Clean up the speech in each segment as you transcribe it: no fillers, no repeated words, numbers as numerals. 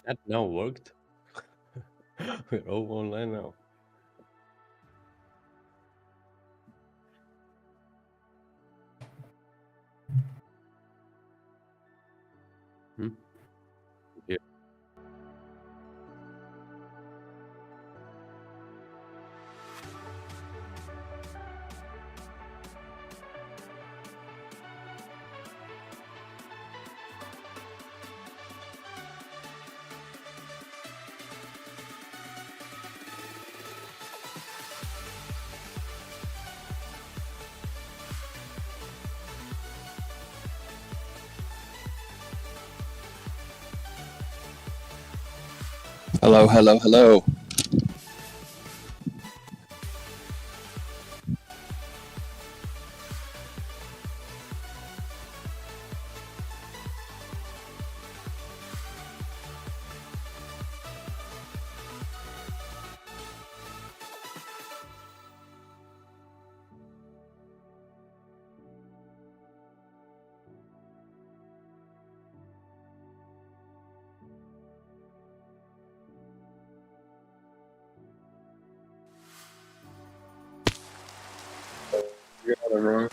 That now worked. We're all online now. Hmm? Yeah. Hello, hello, hello. You're not wrong.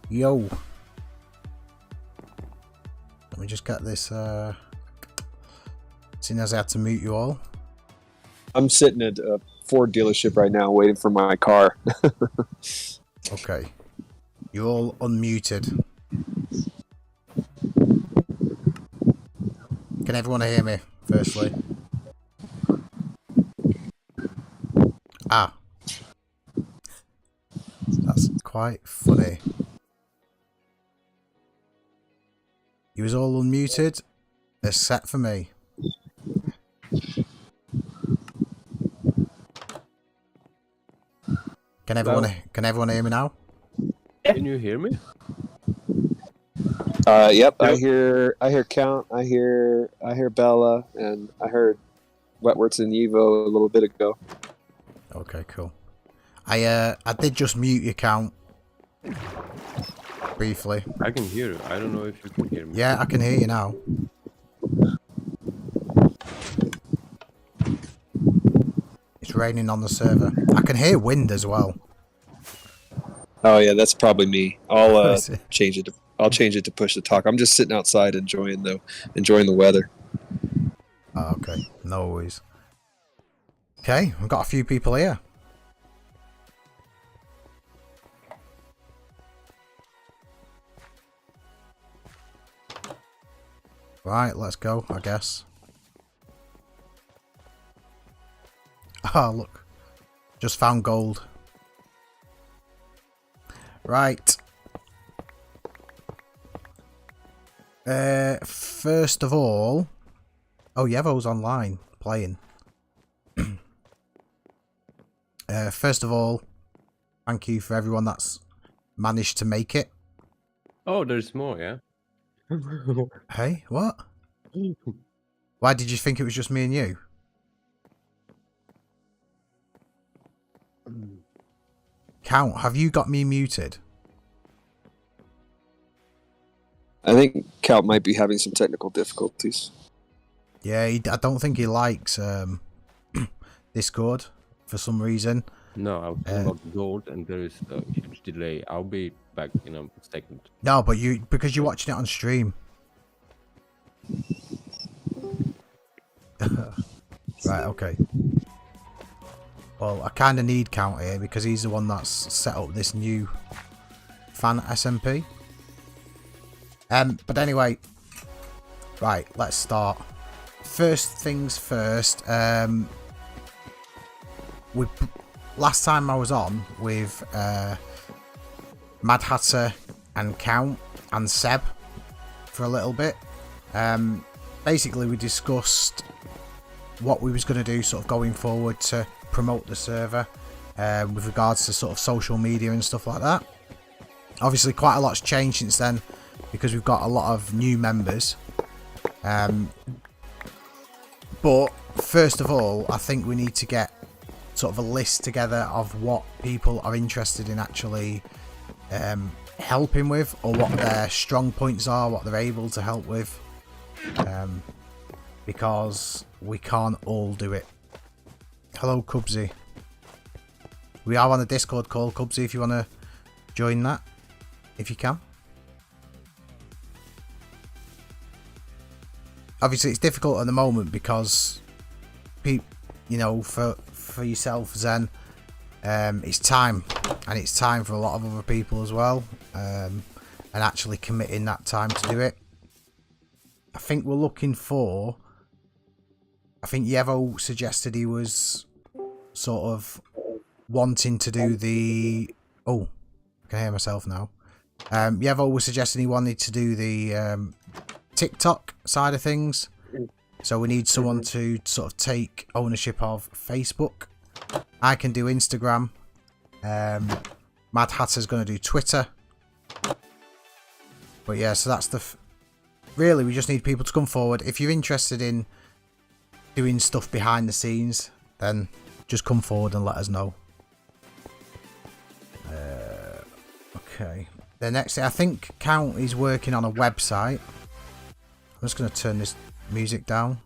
Yo. Let me just get this, seeing as I had to mute you all. I'm sitting at a Ford dealership right now waiting for my car. Okay. You're all unmuted. Can everyone hear me, firstly? Ah. That's quite funny. You was all unmuted, except for me. Can everyone hear me now? Can you hear me? Yep, Yep. I hear Count, I hear Bella, and I heard Wetworths and Evo a little bit ago. Okay, cool. I did just mute your Count briefly. I can hear you. I don't know if you can hear me. Yeah, I can hear you now. It's raining on the server. I can hear wind as well. Oh yeah, that's probably me. I'll Is it? change it. I'll change it to push to talk. I'm just sitting outside enjoying the weather. Oh, okay, no worries. Okay, we've got a few people here. Right, let's go, I guess. Oh, look. Just found gold. Right. First of all... Oh, Yevo's online, playing. First of all, thank you for everyone that's managed to make it. Oh, there's more, yeah? Hey, what? Why did you think it was just me and you? Count, have you got me muted? I think Count might be having some technical difficulties. Yeah, I don't think he likes Discord for some reason. No, I was talking about gold, and there is a huge delay. I'll be back in a second. No, but because you're watching it on stream. Right, okay. Well, I kind of need Count here because he's the one that's set up this new fan SMP. But anyway, right, let's start. First things first. Last time I was on with Mad Hatter and Count and Seb for a little bit. Basically, we discussed what we was going to do sort of going forward to promote the server with regards to sort of social media and stuff like that. Obviously, quite a lot's changed since then because we've got a lot of new members. But first of all, I think we need to get sort of a list together of what people are interested in actually helping with, or what their strong points are, what they're able to help with, because we can't all do it. Hello, Cubsy. We are on a Discord call, Cubsy, if you want to join that, if you can. Obviously, it's difficult at the moment because, you know, for yourself, Zen, it's time, and it's time for a lot of other people as well, and actually committing that time to do it. I think we're looking for, I think Yevo suggested he was sort of wanting to do the, oh, I can hear myself now. Yevo was suggesting he wanted to do the TikTok side of things. So we need someone to sort of take ownership of Facebook. I can do Instagram. Mad Hatter's going to do Twitter. But yeah, so that's the... Really, we just need people to come forward. If you're interested in doing stuff behind the scenes, then just come forward and let us know. Okay. The next thing, I think Count is working on a website. I'm just going to turn this music down.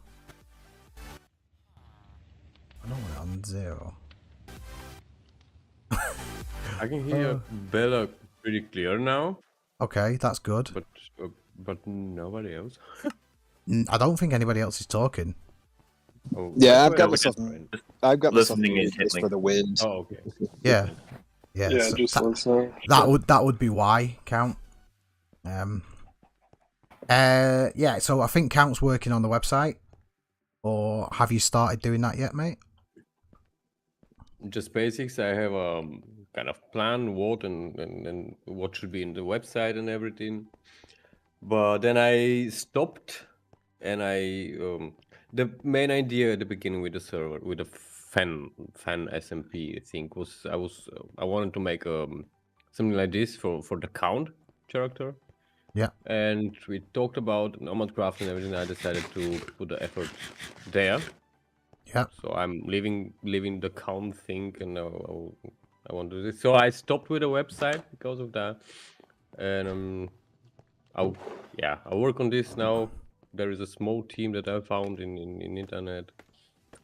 I don't want it on 0. I can hear Bella pretty clear now. Okay, that's good. But nobody else. I don't think anybody else is talking. Oh, Yeah, I've wait, got wait, myself. wait. I've got myself Listening muted just intently. for the wind. Oh, okay. Yeah. Yeah, Yeah, so just listening. that would be why, Count. Yeah, so I think Count's working on the website. Or have you started doing that yet, mate? Just basics. I have a kind of plan what and what should be in the website and everything. But then I stopped, and the main idea at the beginning with the server, with the fan SMP, I think was I wanted to make something like this for the Count character. Yeah. And we talked about NomadCraft and everything. I decided to put the effort there. Yeah. So I'm leaving the Count thing, and now I want to do this. So I stopped with the website because of that, and I work on this now. There is a small team that I found in internet.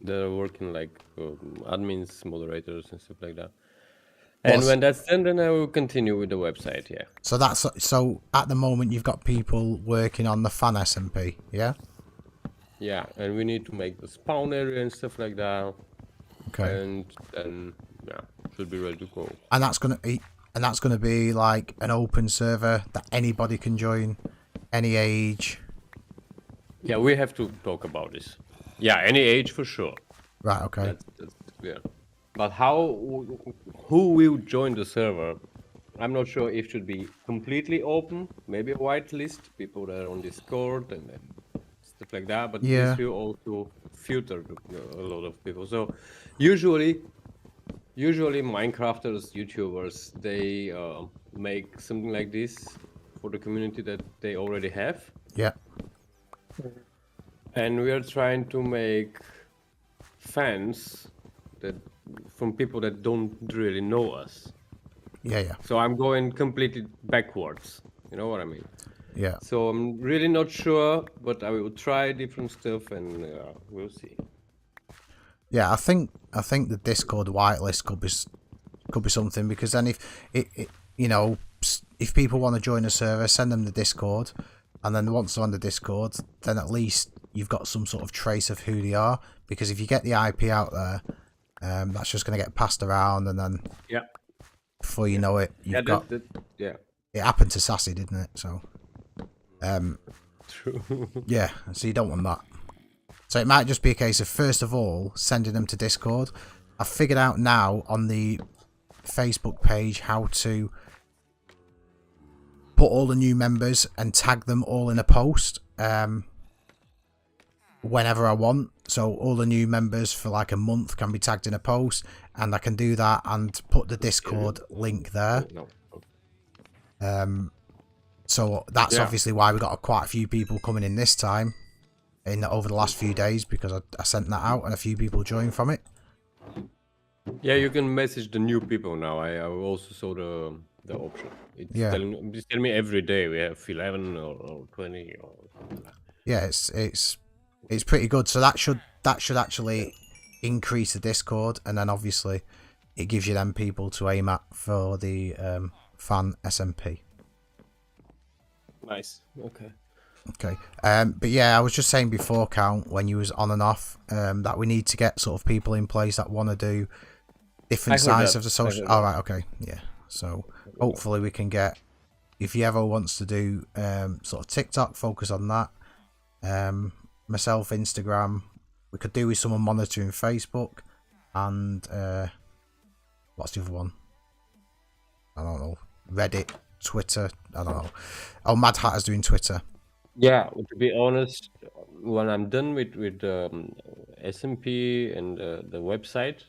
They're working like admins, moderators, and stuff like that. And when that's done, then I will continue with the website. Yeah. So at the moment you've got people working on the fan SMP, yeah? Yeah, and we need to make the spawn area and stuff like that. Okay. And then should be ready to go. And that's gonna be like an open server that anybody can join, any age. Yeah, we have to talk about this. Yeah, any age for sure. Right. Okay. That's clear. But who will join the server? I'm not sure if it should be completely open, maybe a whitelist, people that are on Discord and stuff like that. But Yeah. this will also filter a lot of people. So usually Minecrafters, YouTubers, they make something like this for the community that they already have. Yeah. And we are trying to make fans that from people that don't really know us. Yeah. So I'm going completely backwards. You know what I mean? Yeah. So I'm really not sure, but I will try different stuff, and we'll see. Yeah, I think the Discord whitelist could be something, because then if you know, if people want to join a server, send them the Discord, and then once they're on the Discord, then at least you've got some sort of trace of who they are. Because if you get the IP out there, that's just going to get passed around, and then before you know it, you've got yeah. It happened to Sassy, didn't it? So, True. yeah. So you don't want that. So it might just be a case of, first of all, sending them to Discord. I've figured out now on the Facebook page how to put all the new members and tag them all in a post whenever I want. So all the new members for like a month can be tagged in a post, and I can do that and put the Discord link there. So that's obviously why we got quite a few people coming in this time, over the last few days, because I sent that out and a few people joined from it. Yeah, you can message the new people now. I also saw the option. It's telling me every day we have 11 or 20 or something like that. Yeah, it's pretty good. So that should actually increase the Discord, and then obviously it gives you them people to aim at for the fan SMP. Nice. Okay. Okay. But yeah, I was just saying before, Count, when you was on and off, that we need to get sort of people in place that want to do different sides of the social. All right. Okay. Yeah. So hopefully we can get, if you ever wants to do sort of TikTok, focus on that. Myself, Instagram. We could do with someone monitoring Facebook, and what's the other one? I don't know. Reddit, Twitter. I don't know. Oh, Mad Hatter's doing Twitter. Yeah, to be honest, when I'm done with SMP and the website,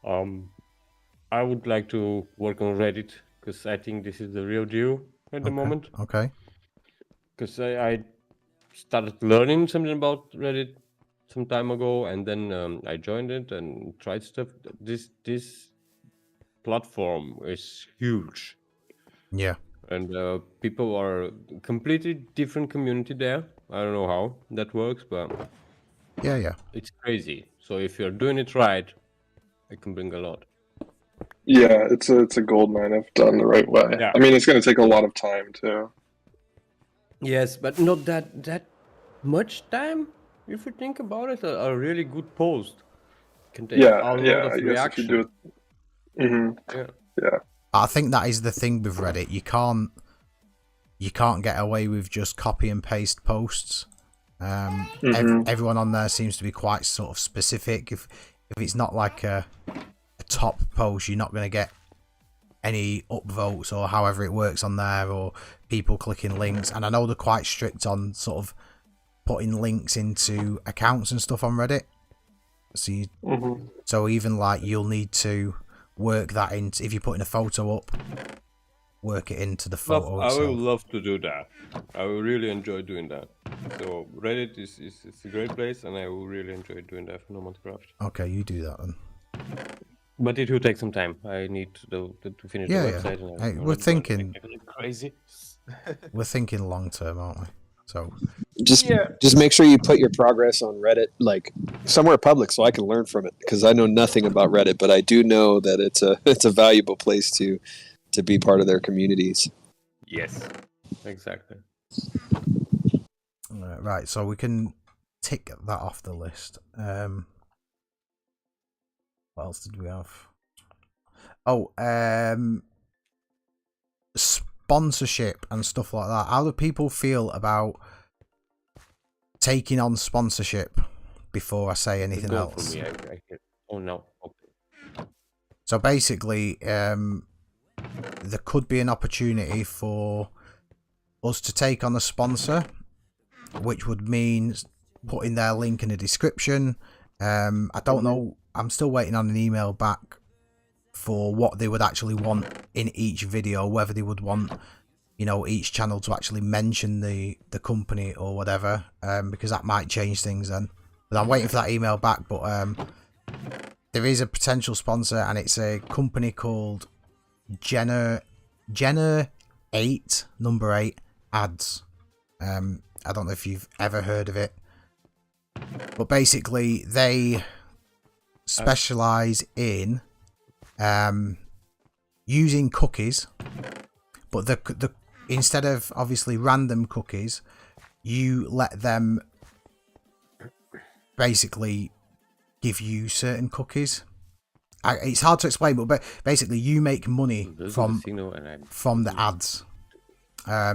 I would like to work on Reddit, because I think this is the real deal at the moment. Okay. Because I started learning something about Reddit some time ago, and then I joined it and tried stuff. This platform is huge. Yeah. And people are completely different community there. I don't know how that works, but yeah, it's crazy. So if you're doing it right, it can bring a lot. Yeah, it's a gold mine if done the right way. Yeah. I mean, it's going to take a lot of time too. Yes, but not that much time. If you think about it, a really good post can take a lot of reaction. If you do it. Yeah. I think that is the thing with Reddit. You can't get away with just copy and paste posts. Everyone on there seems to be quite sort of specific. If it's not like a top post, you're not going to get any upvotes or however it works on there, or people clicking links. And I know they're quite strict on sort of putting links into accounts and stuff on Reddit. So even like you'll need to work that into, if you're putting a photo up, work it into the photo. I would love to do that. I will really enjoy doing that. So Reddit is a great place, and I will really enjoy doing that for NomadCraft. Okay, you do that then. But it will take some time. I need to finish the website. Yeah. Hey, we're thinking crazy. We're thinking long term, aren't we? So just make sure you put your progress on Reddit like somewhere public, so I can learn from it, because I know nothing about Reddit, but I do know that it's a valuable place to be part of their communities. Yes, exactly. Right, so we can tick that off the list. What else did we have? Oh, sponsorship and stuff like that. How do people feel about taking on sponsorship before I say anything else? For me, oh no. Okay. So basically, there could be an opportunity for us to take on a sponsor, which would mean putting their link in the description. I don't know. I'm still waiting on an email back for what they would actually want in each video, whether they would want, each channel to actually mention the company or whatever, because that might change things then. But I'm waiting for that email back. But there is a potential sponsor, and it's a company called Jenner 8, number 8 Ads. I don't know if you've ever heard of it, but basically they specialize in using cookies, but the instead of obviously random cookies, you let them basically give you certain cookies. It's hard to explain, but basically you make money from the ads.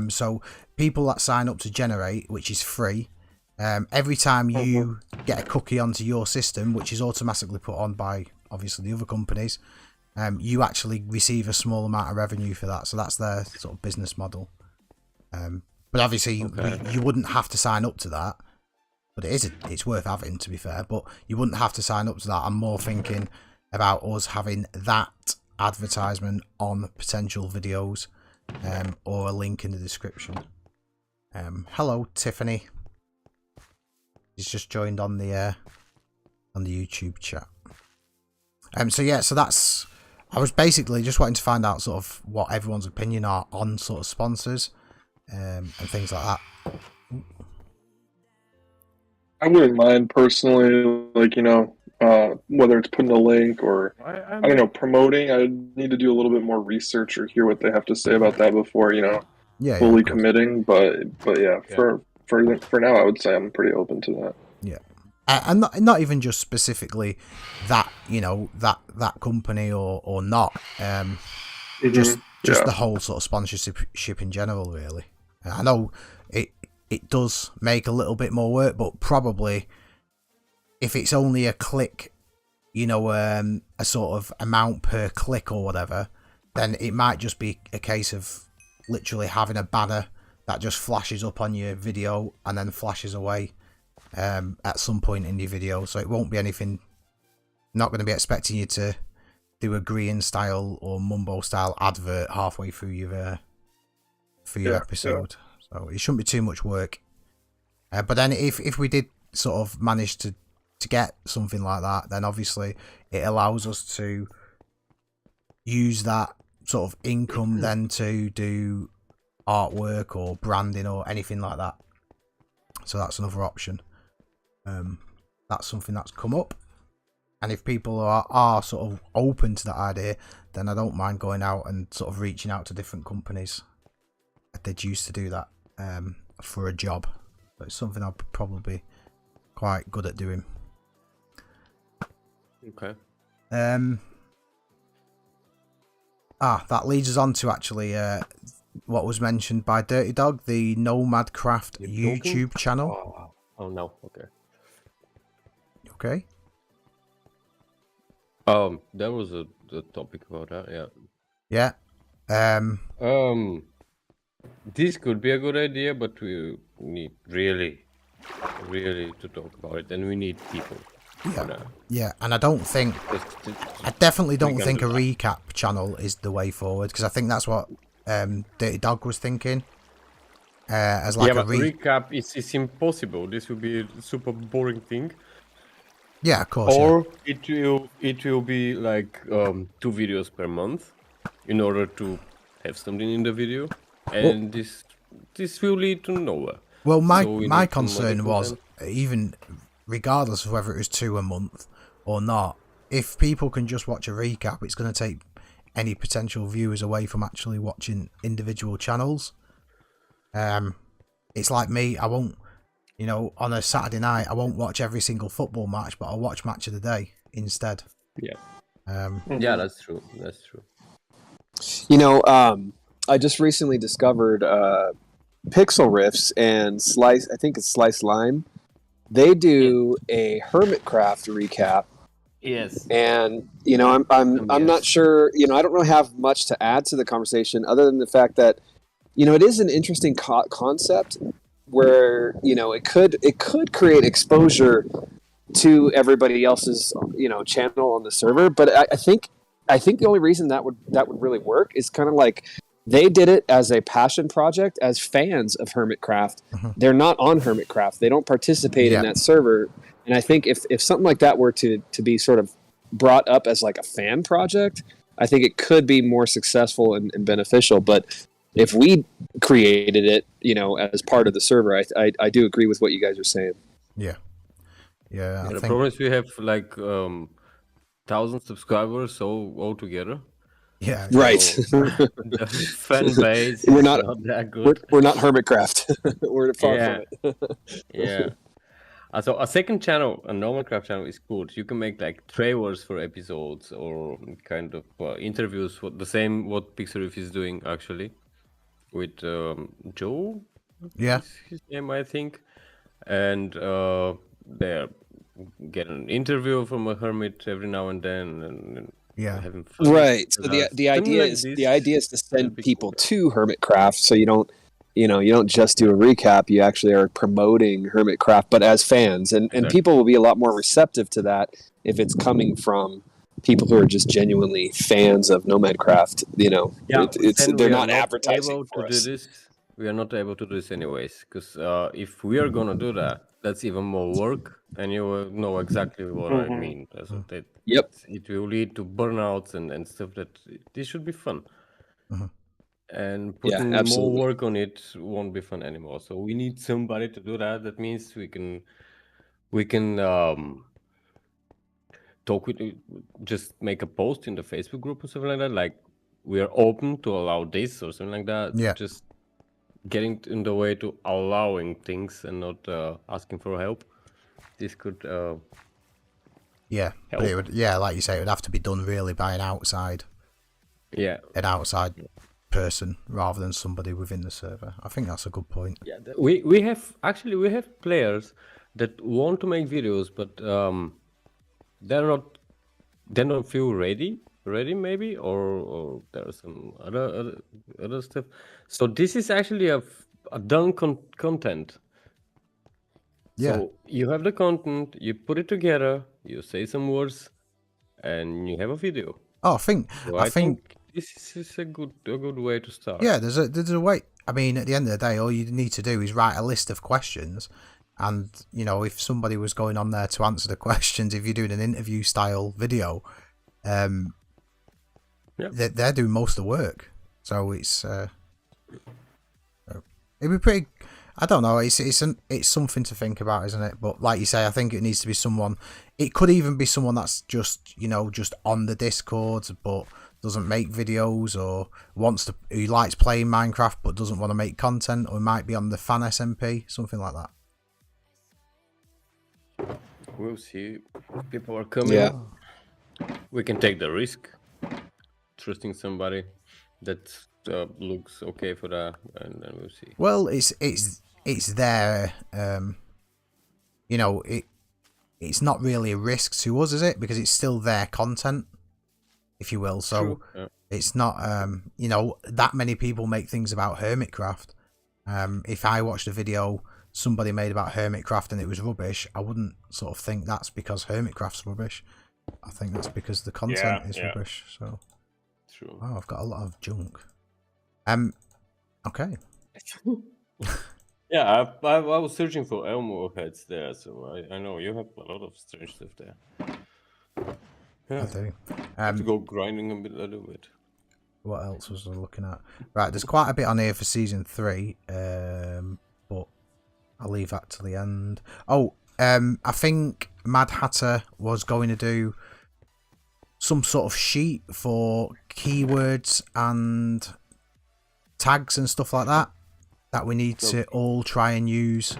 So people that sign up to Generate, which is free, every time you get a cookie onto your system, which is automatically put on by obviously the other companies, you actually receive a small amount of revenue for that. So that's their sort of business model. But obviously you wouldn't have to sign up to that. But it's worth having, to be fair. But you wouldn't have to sign up to that. I'm more thinking about us having that advertisement on potential videos, or a link in the description. Hello, Tiffany. She's just joined on the YouTube chat. So that's. I was basically just wanting to find out sort of what everyone's opinion are on sort of sponsors, and things like that. I wouldn't mind personally, like, whether it's putting a link or, I don't know, promoting. I need to do a little bit more research or hear what they have to say about that before, fully committing. But yeah, for now, I would say I'm pretty open to that. Yeah. And not even just specifically that, that company or not. Just the whole sort of sponsorship in general, really. I know it does make a little bit more work, but probably if it's only a click, a sort of amount per click or whatever, then it might just be a case of literally having a banner that just flashes up on your video and then flashes away at some point in your video. So it won't be anything, not going to be expecting you to do a green style or mumbo style advert halfway through your episode. So it shouldn't be too much work. But then if we did sort of manage to get something like that, then obviously it allows us to use that sort of income then to do artwork or branding or anything like that. So that's another option. That's something that's come up. And if people are sort of open to that idea, then I don't mind going out and sort of reaching out to different companies. They'd used to do that for a job. But it's something I'll probably be quite good at doing. Okay. That leads us on to actually what was mentioned by Dirty Dog, the NomadCraft YouTube channel. Oh no, okay. Okay. There was a topic about that, yeah. This could be a good idea, but we need really to talk about it, and we need people. Yeah, and I definitely don't think a recap channel is the way forward, because I think that's what Dirty Dog was thinking. As like a recap is impossible. This will be a super boring thing. Yeah, of course. Or it will be like 2 videos per month, in order to have something in the video, and this will lead to nowhere. Well, my concern was, even regardless of whether it was 2 a month or not, if people can just watch a recap, it's going to take any potential viewers away from actually watching individual channels. It's like me, I won't, on a Saturday night, I won't watch every single football match, but I'll watch Match of the Day instead. Yeah. Yeah, that's true. I just recently discovered Pixel Riffs and Slice, I think it's Slice Lime. They do a Hermitcraft recap. Yes. And I'm not sure, I don't really have much to add to the conversation other than the fact that it is an interesting concept where it could create exposure to everybody else's channel on the server, but I think the only reason that would really work is kind of like they did it as a passion project, as fans of Hermitcraft. Mm-hmm. They're not on Hermitcraft. They don't participate in that server. And I think if something like that were to be sort of brought up as like a fan project, I think it could be more successful and beneficial. But if we created it, as part of the server, I do agree with what you guys are saying. Yeah. Yeah. The problem is we have like 1,000 subscribers all together. Yeah. Right. The fan base We're is not that good. We're not HermitCraft. We're far from it. Yeah. So a second channel, a NomadCraft channel, is good. You can make like trailers for episodes or kind of interviews. The same what Pixelriff is doing actually with Joe. Yeah. Is his name, I think, and they get an interview from a hermit every now and then, and Yeah. having fun. Right. So the idea is to send people to HermitCraft, so you don't just do a recap. You actually are promoting HermitCraft, but as fans, and people will be a lot more receptive to that if it's coming from people who are just genuinely fans of NomadCraft. They're not advertising for us. We are not able to do this anyways, because if we are gonna do that, that's even more work, and you will know exactly what I mean. Yep. It will lead to burnouts and stuff. This should be fun. And putting more work on it won't be fun anymore. So we need somebody to do that. That means we can talk with, just make a post in the Facebook group or something like that. Like, we are open to allow this or something like that. Yeah. Just getting in the way to allowing things and not asking for help. This could yeah, help. but it would, like you say, it would have to be done really by an outside person rather than somebody within the server. I think that's a good point. Yeah, we have players that want to make videos, but they don't feel ready maybe, or there's some other stuff. So this is actually a done content. Yeah. So you have the content, you put it together, you say some words, and you have a video. Oh, I think this is a good way to start. Yeah, there's a way. I mean, at the end of the day, all you need to do is write a list of questions, and if somebody was going on there to answer the questions, if you're doing an interview style video, they're doing most of the work. So it's it'd be pretty. I don't know. It's something to think about, isn't it? But like you say, I think it needs to be someone. It could even be someone that's just just on the Discord, but doesn't make videos, or who likes playing Minecraft but doesn't want to make content, or might be on the fan SMP, something like that. We'll see. People are coming. Yeah. We can take the risk, trusting somebody that looks okay for that, and then we'll see. Well, it's there. It's not really a risk to us, is it? Because it's still their content, if you will. So it's not, that many people make things about HermitCraft. If I watched a video somebody made about HermitCraft and it was rubbish, I wouldn't sort of think that's because HermitCraft's rubbish. I think that's because the content is rubbish. So, true. Oh, I've got a lot of junk. Okay. Yeah, I was searching for Elmo heads there, so I know you have a lot of strange stuff there. Yeah. I do. I have to go grinding a little bit. What else was I looking at? Right, there's quite a bit on here for season 3, but I'll leave that to the end. Oh, I think Mad Hatter was going to do some sort of sheet for keywords and tags and stuff like that we need to all try and use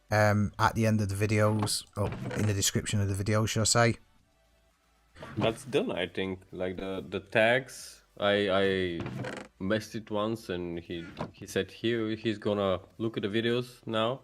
at the end of the videos, or in the description of the video, should I say. That's done, I think. Like the tags, I messed it once, and he said he's gonna look at the videos now.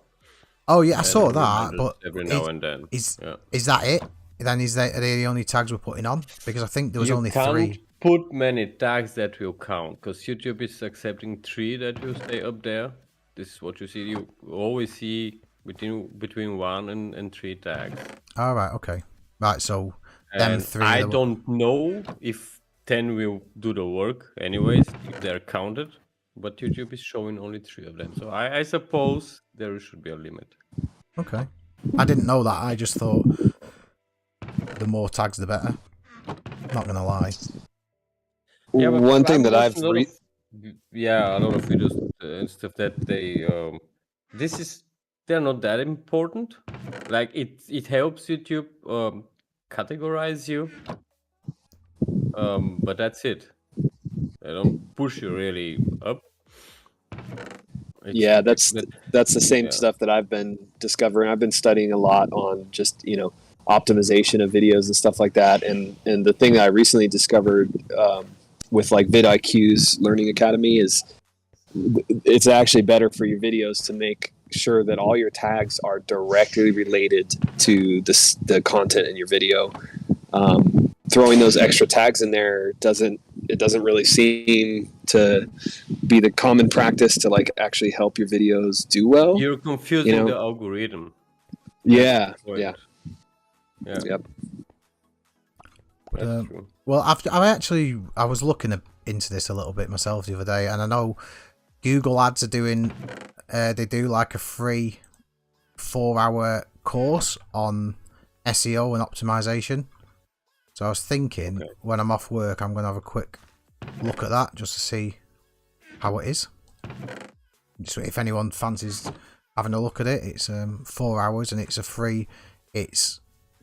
Oh yeah, I saw that, but every now and then. Is that it? Then are they the only tags we're putting on? Because I think there was only 3. Put many tags that will count, because YouTube is accepting 3 that will stay up there. This is what you see. You always see between 1 and 3 tags. All right, okay, right. So them 3. I don't know if 10 will do the work, anyways, if they're counted. But YouTube is showing only 3 of them, so I suppose there should be a limit. Okay, I didn't know that. I just thought the more tags, the better. Not gonna lie. Yeah, but one thing that yeah, a lot of videos and stuff that this is they're not that important. Like it helps YouTube categorize you, but that's it. They don't push you really up. It's Yeah, like that's that. that's the same Yeah. stuff that I've been discovering. I've been studying a lot on just optimization of videos and stuff like that. And the thing that I recently discovered with like vidIQ's Learning Academy is it's actually better for your videos to make sure that all your tags are directly related to the content in your video. Throwing those extra tags in there doesn't really seem to be the common practice to like actually help your videos do well. You're confusing the algorithm. Yeah. Yeah. Yep. That's true. Well, I was looking into this a little bit myself the other day, and I know Google Ads are doing they do like a free 4-hour course on SEO and optimization. So I was thinking when I'm off work, I'm going to have a quick look at that just to see how it is. So if anyone fancies having a look at it, it's 4 hours and it's a free. It's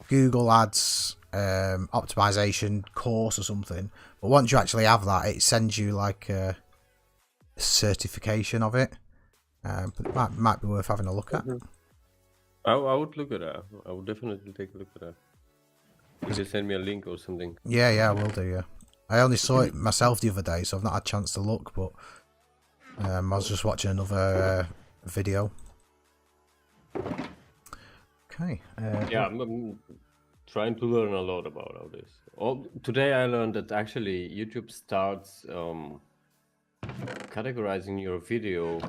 Google Ads optimization course or something. But once you actually have that, it sends you like a certification of it. But it might be worth having a look at. I would look at that. I would definitely take a look at that. You just send me a link or something. Yeah, I will do. Yeah, I only saw it myself the other day, so I've not had a chance to look. But I was just watching another video. Okay. Yeah, I'm trying to learn a lot about all this. Today I learned that actually YouTube starts categorizing your video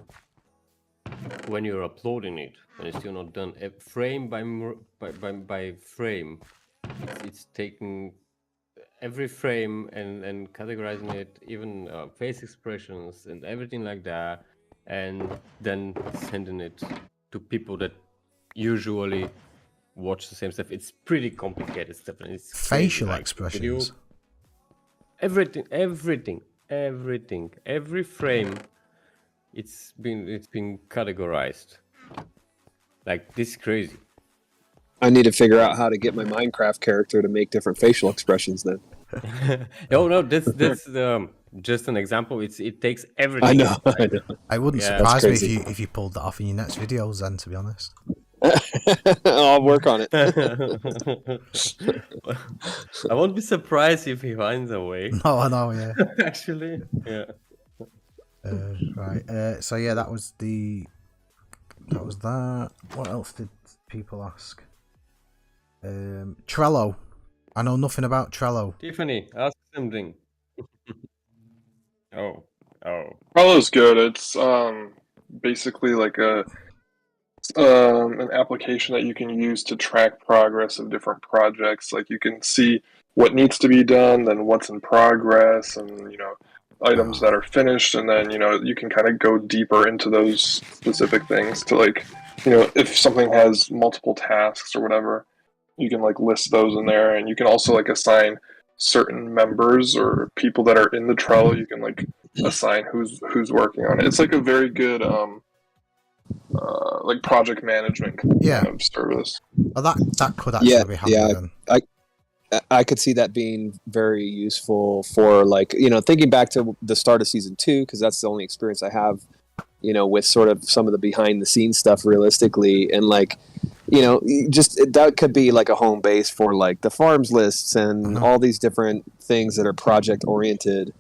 when you're uploading it, when it's still not done, frame by frame. It's taking every frame and categorizing it, even face expressions and everything like that, and then sending it to people that usually watch the same stuff. It's pretty complicated stuff, and it's facial crazy. expressions. Everything, every frame. It's been categorized. Like, this is crazy. I need to figure out how to get my Minecraft character to make different facial expressions then. No, that's just an example. It takes everything. I know. I wouldn't surprise me if you pulled that off in your next videos then, to be honest. I'll work on it. I won't be surprised if he finds a way. No, I know, yeah. Actually, yeah. Right. So yeah, that was that. What else did people ask? Trello. I know nothing about Trello. Tiffany, ask something. Oh. Trello's good. It's basically like an application that you can use to track progress of different projects. Like, you can see what needs to be done, then what's in progress, and items that are finished, and then you can kind of go deeper into those specific things to, like, if something has multiple tasks or whatever, you can like list those in there, and you can also like assign certain members or people that are in the Trello. You can like assign who's working on it. It's like a very good like project management kind of service. Well, that could actually be handy then. I could see that being very useful for, like, thinking back to the start of season 2, because that's the only experience I have, with sort of some of the behind the scenes stuff realistically. And like, just that could be like a home base for like the farms lists and all these different things that are project oriented.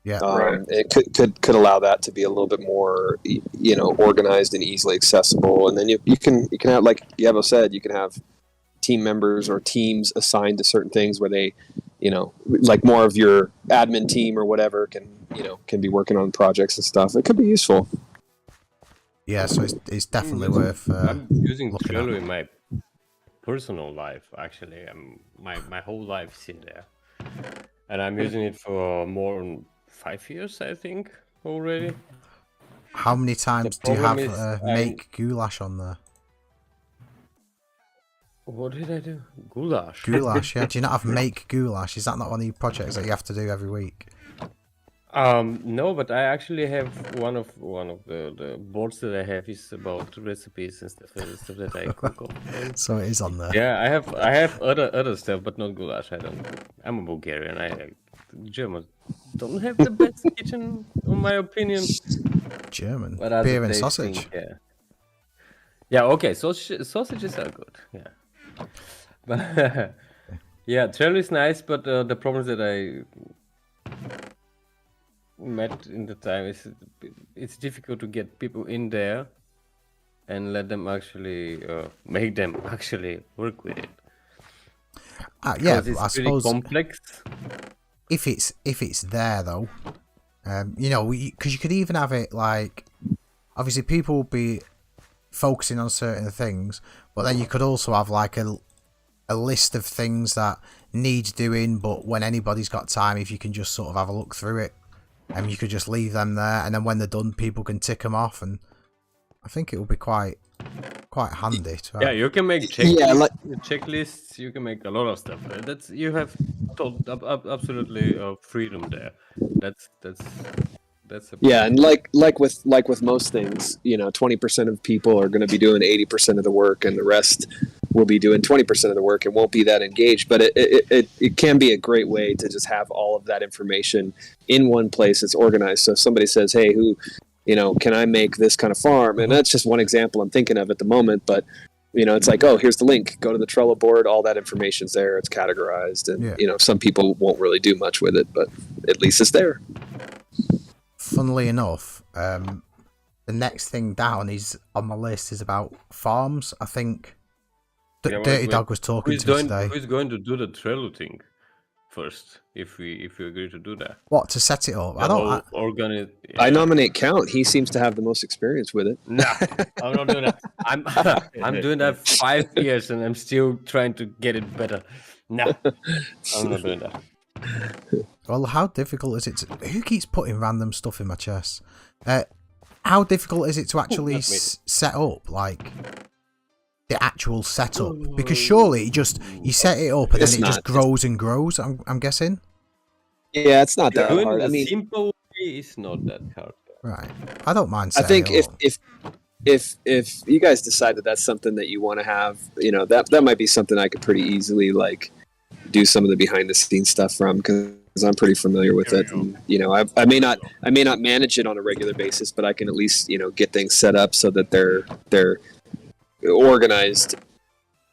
Yeah, it could allow that to be a little bit more, organized and easily accessible. And then you can have, like Yevo said, you can have team members or teams assigned to certain things where they, like more of your admin team or whatever can be working on projects and stuff. It could be useful. Yeah, so it's definitely worth. I'm using Trello in my personal life. Actually, my whole life is in there, and I'm using it for more than 5 years, I think, already. How many times do you have make goulash on there? What did I do? Goulash. Goulash, yeah. Do you not have make goulash? Is that not one of your projects that you have to do every week? No, but I actually have one of the boards that I have is about recipes and stuff that I cook off. So it is on there. Yeah, I have other stuff, but not goulash. I don't. I'm a Bulgarian. Germans don't have the best kitchen, in my opinion. German But as beer a and tasting, sausage. yeah. Yeah. Okay. Sausages are good. Yeah. But yeah, trail is nice, but the problems that I met in the time is it's difficult to get people in there and let them actually make them actually work with it. Yeah, Because it's I pretty suppose complex. if it's there though, you know, because you could even have it like, obviously people will be focusing on certain things, but then you could also have like a list of things that need doing, but when anybody's got time, if you can just sort of have a look through it, and you could just leave them there, and then when they're done, people can tick them off, and I think it will be quite handy to have. Yeah, you can make checklists. You can make a lot of stuff. That's you have absolutely freedom there. That's Yeah, and like with most things, you know, 20% of people are going to be doing 80% of the work, and the rest will be doing 20% of the work and won't be that engaged. But it can be a great way to just have all of that information in one place. It's organized. So if somebody says, "Hey, can I make this kind of farm?" And that's just one example I'm thinking of at the moment. But it's like, oh, here's the link. Go to the Trello board. All that information's there. It's categorized, and some people won't really do much with it, but at least it's there. Funnily enough, the next thing down is on my list is about farms. I think Dirty Dog was talking to us today. Who's going to do the Trello thing first? If we agree to do that, what, to set it up? I nominate Count. He seems to have the most experience with it. Nah, I'm not doing that. I'm doing that 5 years and I'm still trying to get it better. Nah, I'm not doing that. Well, how difficult is it who keeps putting random stuff in my chest? How difficult is it to actually set up, like, the actual setup? Because surely you set it up and then it just grows and grows, I'm guessing? Yeah, it's not that hard. I mean, simple way is not that hard. Right. I don't mind setting it up. if you guys decide that that's something that you want to have, that might be something I could pretty easily, like, do some of the behind the scenes stuff from, because I'm pretty familiar with it. And, I may not manage it on a regular basis, but I can at least get things set up so that they're organized.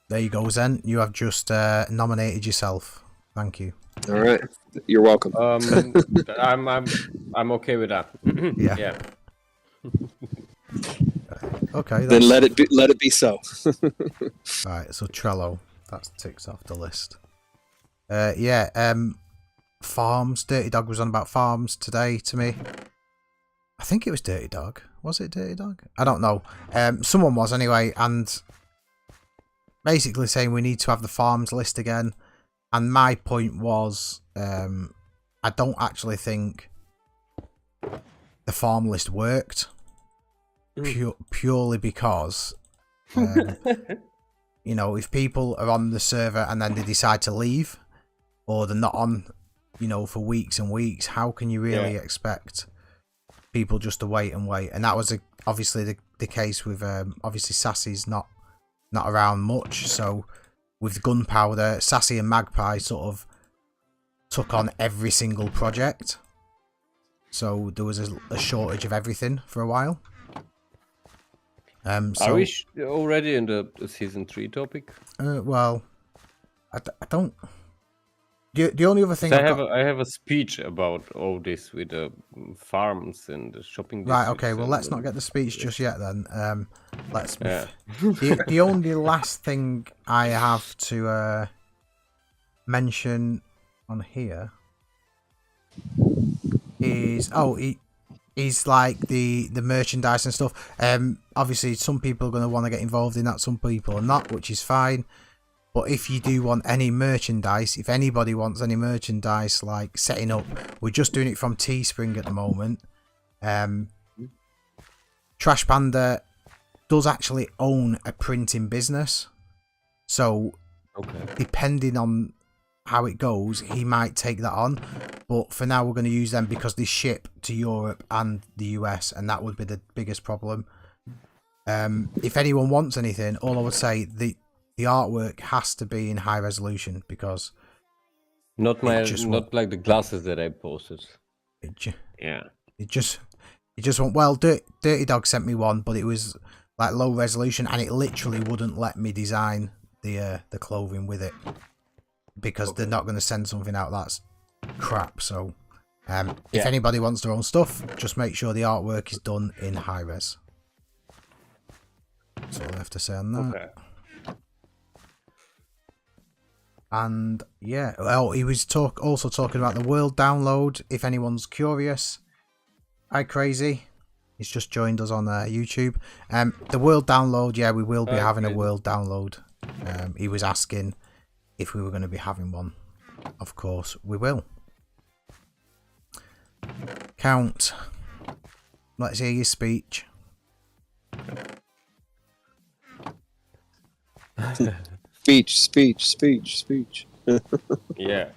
There you go, Zen. You have just nominated yourself. Thank you. All right, you're welcome. I'm okay with that. Yeah. Okay. Then let it be so. Right. So Trello, that ticks off the list. Farms. Dirty Dog was on about farms today to me. I think it was Dirty Dog. Was it Dirty Dog? I don't know. Someone was anyway, and basically saying we need to have the farms list again. And my point was, I don't actually think the farm list worked. Purely because, if people are on the server and then they decide to leave, or they're not on, for weeks and weeks, how can you really expect people just to wait and wait? And that was obviously the case with obviously Sassy's not around much, so with Gunpowder, Sassy and Magpie sort of took on every single project, so there was a shortage of everything for a while. Are we already in the season 3 topic? Well, I don't. The only other thing I have a speech about all this with the farms and the shopping. Right. Okay. Well, let's not get the speech just yet. Then let's. Yeah. The only last thing I have to mention on here is is like the merchandise and stuff. Obviously, some people are going to want to get involved in that. Some people are not, which is fine. But if you do want any merchandise, if anybody wants any merchandise, like setting up, we're just doing it from Teespring at the moment. Trash Panda does actually own a printing business. So, depending on how it goes, he might take that on. But for now, we're going to use them because they ship to Europe and the US, and that would be the biggest problem. If anyone wants anything, all I would say, the artwork has to be in high resolution because not like the glasses that I posted. It just won't. Well, Dirty Dog sent me one, but it was like low resolution, and it literally wouldn't let me design the clothing with it because they're not going to send something out that's crap. So if anybody wants their own stuff, just make sure the artwork is done in high res. That's all I have to say on that. Okay. And yeah, well, he was also talking about the world download. If anyone's curious, hi Crazy, he's just joined us on YouTube. The world download, yeah, we will be having a world download. He was asking if we were going to be having one. Of course, we will. Count. Let's hear your speech. Speech. Yeah.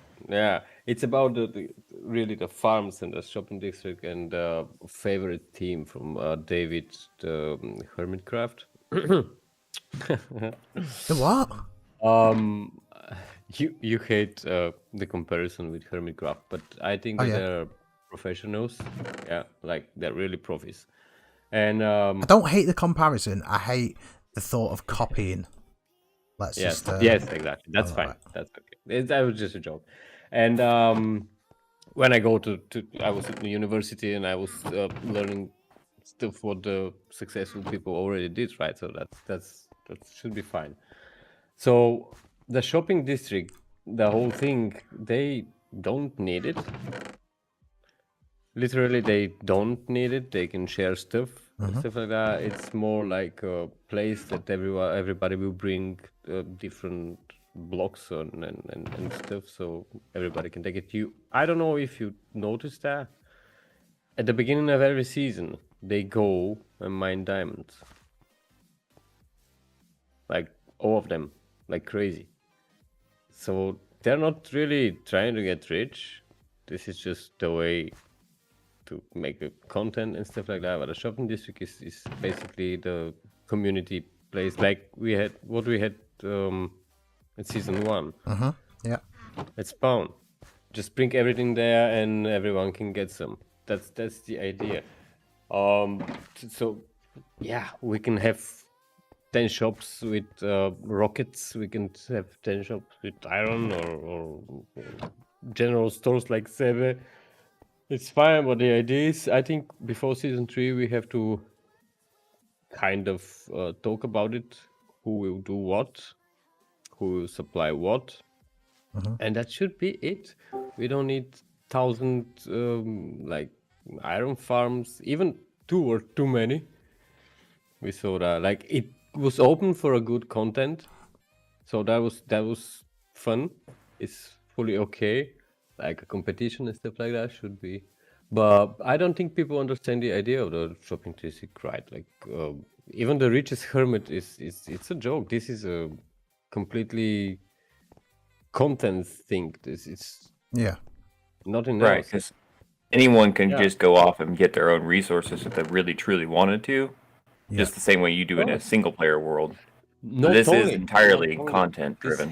It's about the farms and the shopping district and favorite team from David, the NomadCraft. The what? You hate the comparison with NomadCraft, but I think they're professionals. Yeah, like they're really profis. And I don't hate the comparison. I hate the thought of copying. Yes, exactly. That's fine. Right. That's okay. That was just a joke. And when I go I was at the university and I was learning stuff what the successful people already did, right? So that should be fine. So the shopping district, the whole thing, they don't need it. Literally, they don't need it. They can share stuff. Stuff like that. It's more like a place that everybody will bring different blocks and stuff, so everybody can take it. I don't know if you noticed that at the beginning of every season they go and mine diamonds, like all of them, like crazy. So they're not really trying to get rich. This is just the way to make a content and stuff like that. But the shopping district is basically the community place, like we had in season 1. Yeah. It's Spawn. Just bring everything there and everyone can get some. That's the idea. So yeah, we can have 10 shops with rockets. We can have 10 shops with iron or general stores like Sebe. It's fine, but the idea is, I think before season 3 we have to kind of talk about it. Who will do what? Who will supply what? And that should be it. We don't need 1,000 like iron farms. Even 2 were too many. We saw that, like, it was open for a good content, so that was fun. It's fully okay. Like a competition and stuff like that should be, but I don't think people understand the idea of the shopping district, right? Like even the richest hermit it's a joke. This is a completely content thing. This is not enough. Right, because anyone can just go off and get their own resources if they really truly wanted to, just the same way you do in a single player world. So this is entirely content driven.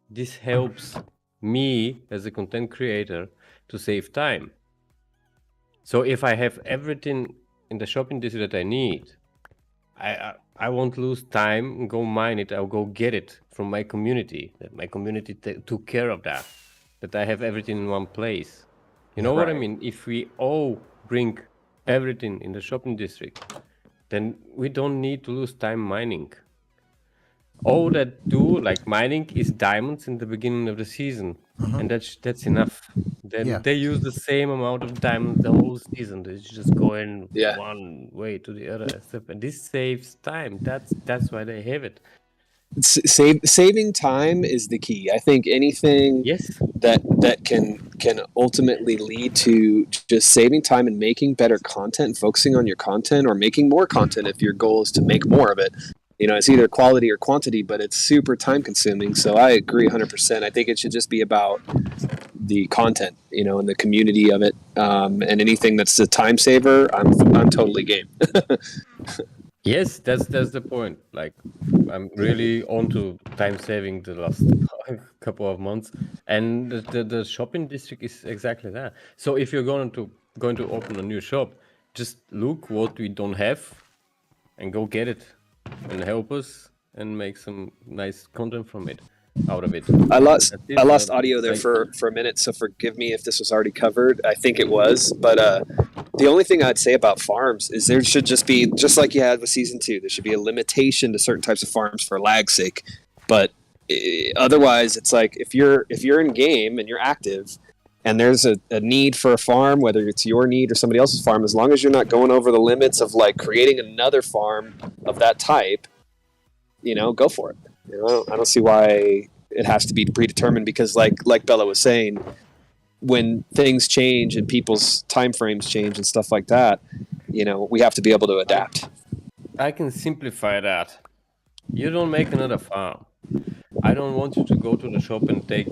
This helps me as a content creator to save time. So if I have everything in the shopping district that I need, I won't lose time and go mine it. I'll go get it from my community. That my community took care of that. That I have everything in one place. You know what I mean? If we all bring everything in the shopping district, then we don't need to lose time mining. All that do, like mining, is diamonds in the beginning of the season, and that's enough. Then they use the same amount of diamonds the whole season. They just go in one way to the other stuff, and this saves time. That's why they have it. Saving time is the key. I think anything that can ultimately lead to just saving time and making better content, focusing on your content, or making more content if your goal is to make more of it. You know, it's either quality or quantity, but it's super time consuming. So I agree 100%. I think it should just be about the content, and the community of it, and anything that's a time saver, I'm totally game. Yes, that's the point. Like, I'm really onto time saving the last couple of months, and the shopping district is exactly that. So if you're going to open a new shop, just look what we don't have, and go get it, and help us, and make some nice content from it, out of it. I lost audio there for a minute, so forgive me if this was already covered. I think it was, but the only thing I'd say about farms is there should just be, just like you had with season 2, there should be a limitation to certain types of farms for lag's sake. But otherwise, it's like if you're in game and you're active, and there's a need for a farm, whether it's your need or somebody else's farm, as long as you're not going over the limits of like creating another farm of that type, go for it. I don't see why it has to be predetermined, because like Bella was saying, when things change and people's time frames change and stuff like that, we have to be able to adapt. I can simplify that. You don't make another farm. I don't want you to go to the shop and take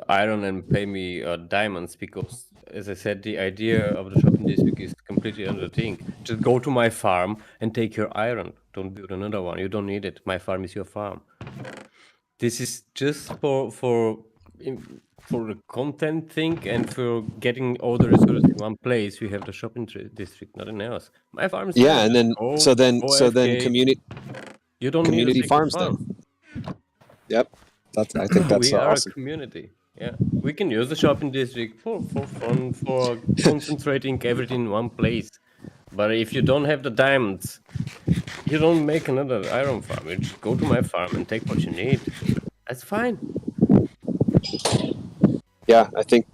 iron and pay me diamonds, because, as I said, the idea of the shopping district is completely another thing. Just go to my farm and take your iron. Don't build another one. You don't need it. My farm is your farm. This is just for the content thing, and for getting all the resources in one place. We have the shopping district, nothing else. My farm is and then community. You don't community need farms farm. then. Yep, I think that's we are awesome. a community. Yeah, we can use the shopping district for fun, for concentrating everything in one place. But if you don't have the diamonds, you don't make another iron farm. You just go to my farm and take what you need. That's fine. Yeah, I think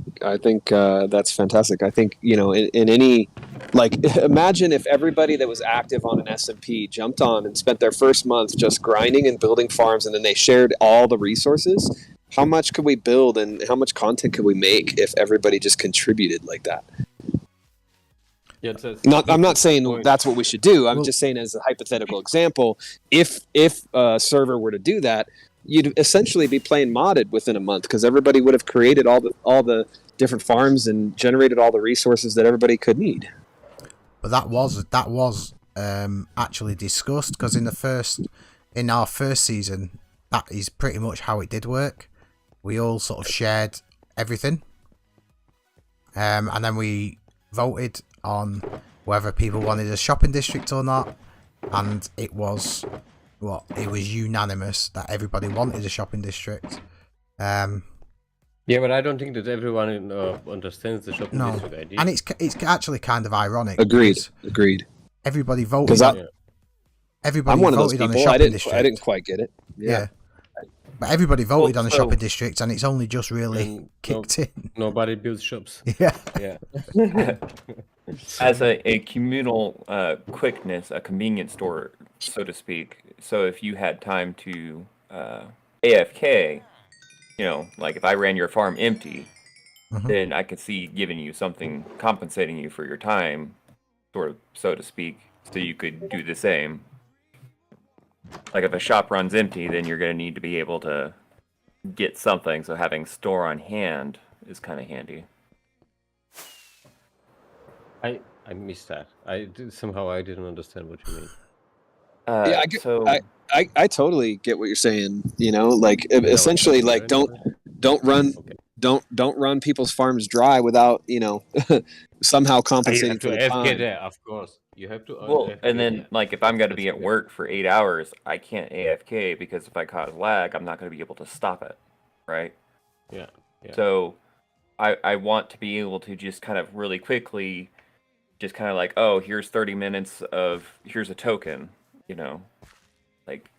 that's fantastic. I think in any, like, imagine if everybody that was active on an SMP jumped on and spent their first month just grinding and building farms, and then they shared all the resources. How much could we build, and how much content could we make if everybody just contributed like that? Yeah, I'm not saying that's what we should do. I'm just saying, as a hypothetical example, if a server were to do that, you'd essentially be playing modded within a month, because everybody would have created all the different farms and generated all the resources that everybody could need. But that was actually discussed, because in our first season, that is pretty much how it did work. We all sort of shared everything, and then we voted on whether people wanted a shopping district or not, and it was unanimous that everybody wanted a shopping district. Yeah, but I don't think that everyone understands the shopping district idea. And it's actually kind of ironic. Agreed. Everybody voted. Everybody I'm one voted of those people. On a shopping district. I didn't quite get it. Yeah. But everybody voted on a shopping district, and it's only just really kicked in. Nobody builds shops. Yeah. As a communal quickness, a convenience store, so to speak. So if you had time to AFK, like if I ran your farm empty, then I could see giving you something, compensating you for your time, sort of, so to speak, so you could do the same. Like if a shop runs empty, then you're going to need to be able to get something, so having store on hand is kind of handy. I missed that. Somehow I didn't understand what you mean. I totally get what you're saying. Like essentially, like don't run people's farms dry without somehow compensating for the time. There, of course. You have to. Well, and then like if I'm going to be at work for 8 hours, I can't AFK, because if I cause lag, I'm not going to be able to stop it, right? Yeah. So I want to be able to just kind of really quickly, just kind of like, oh, here's 30 minutes here's a token, like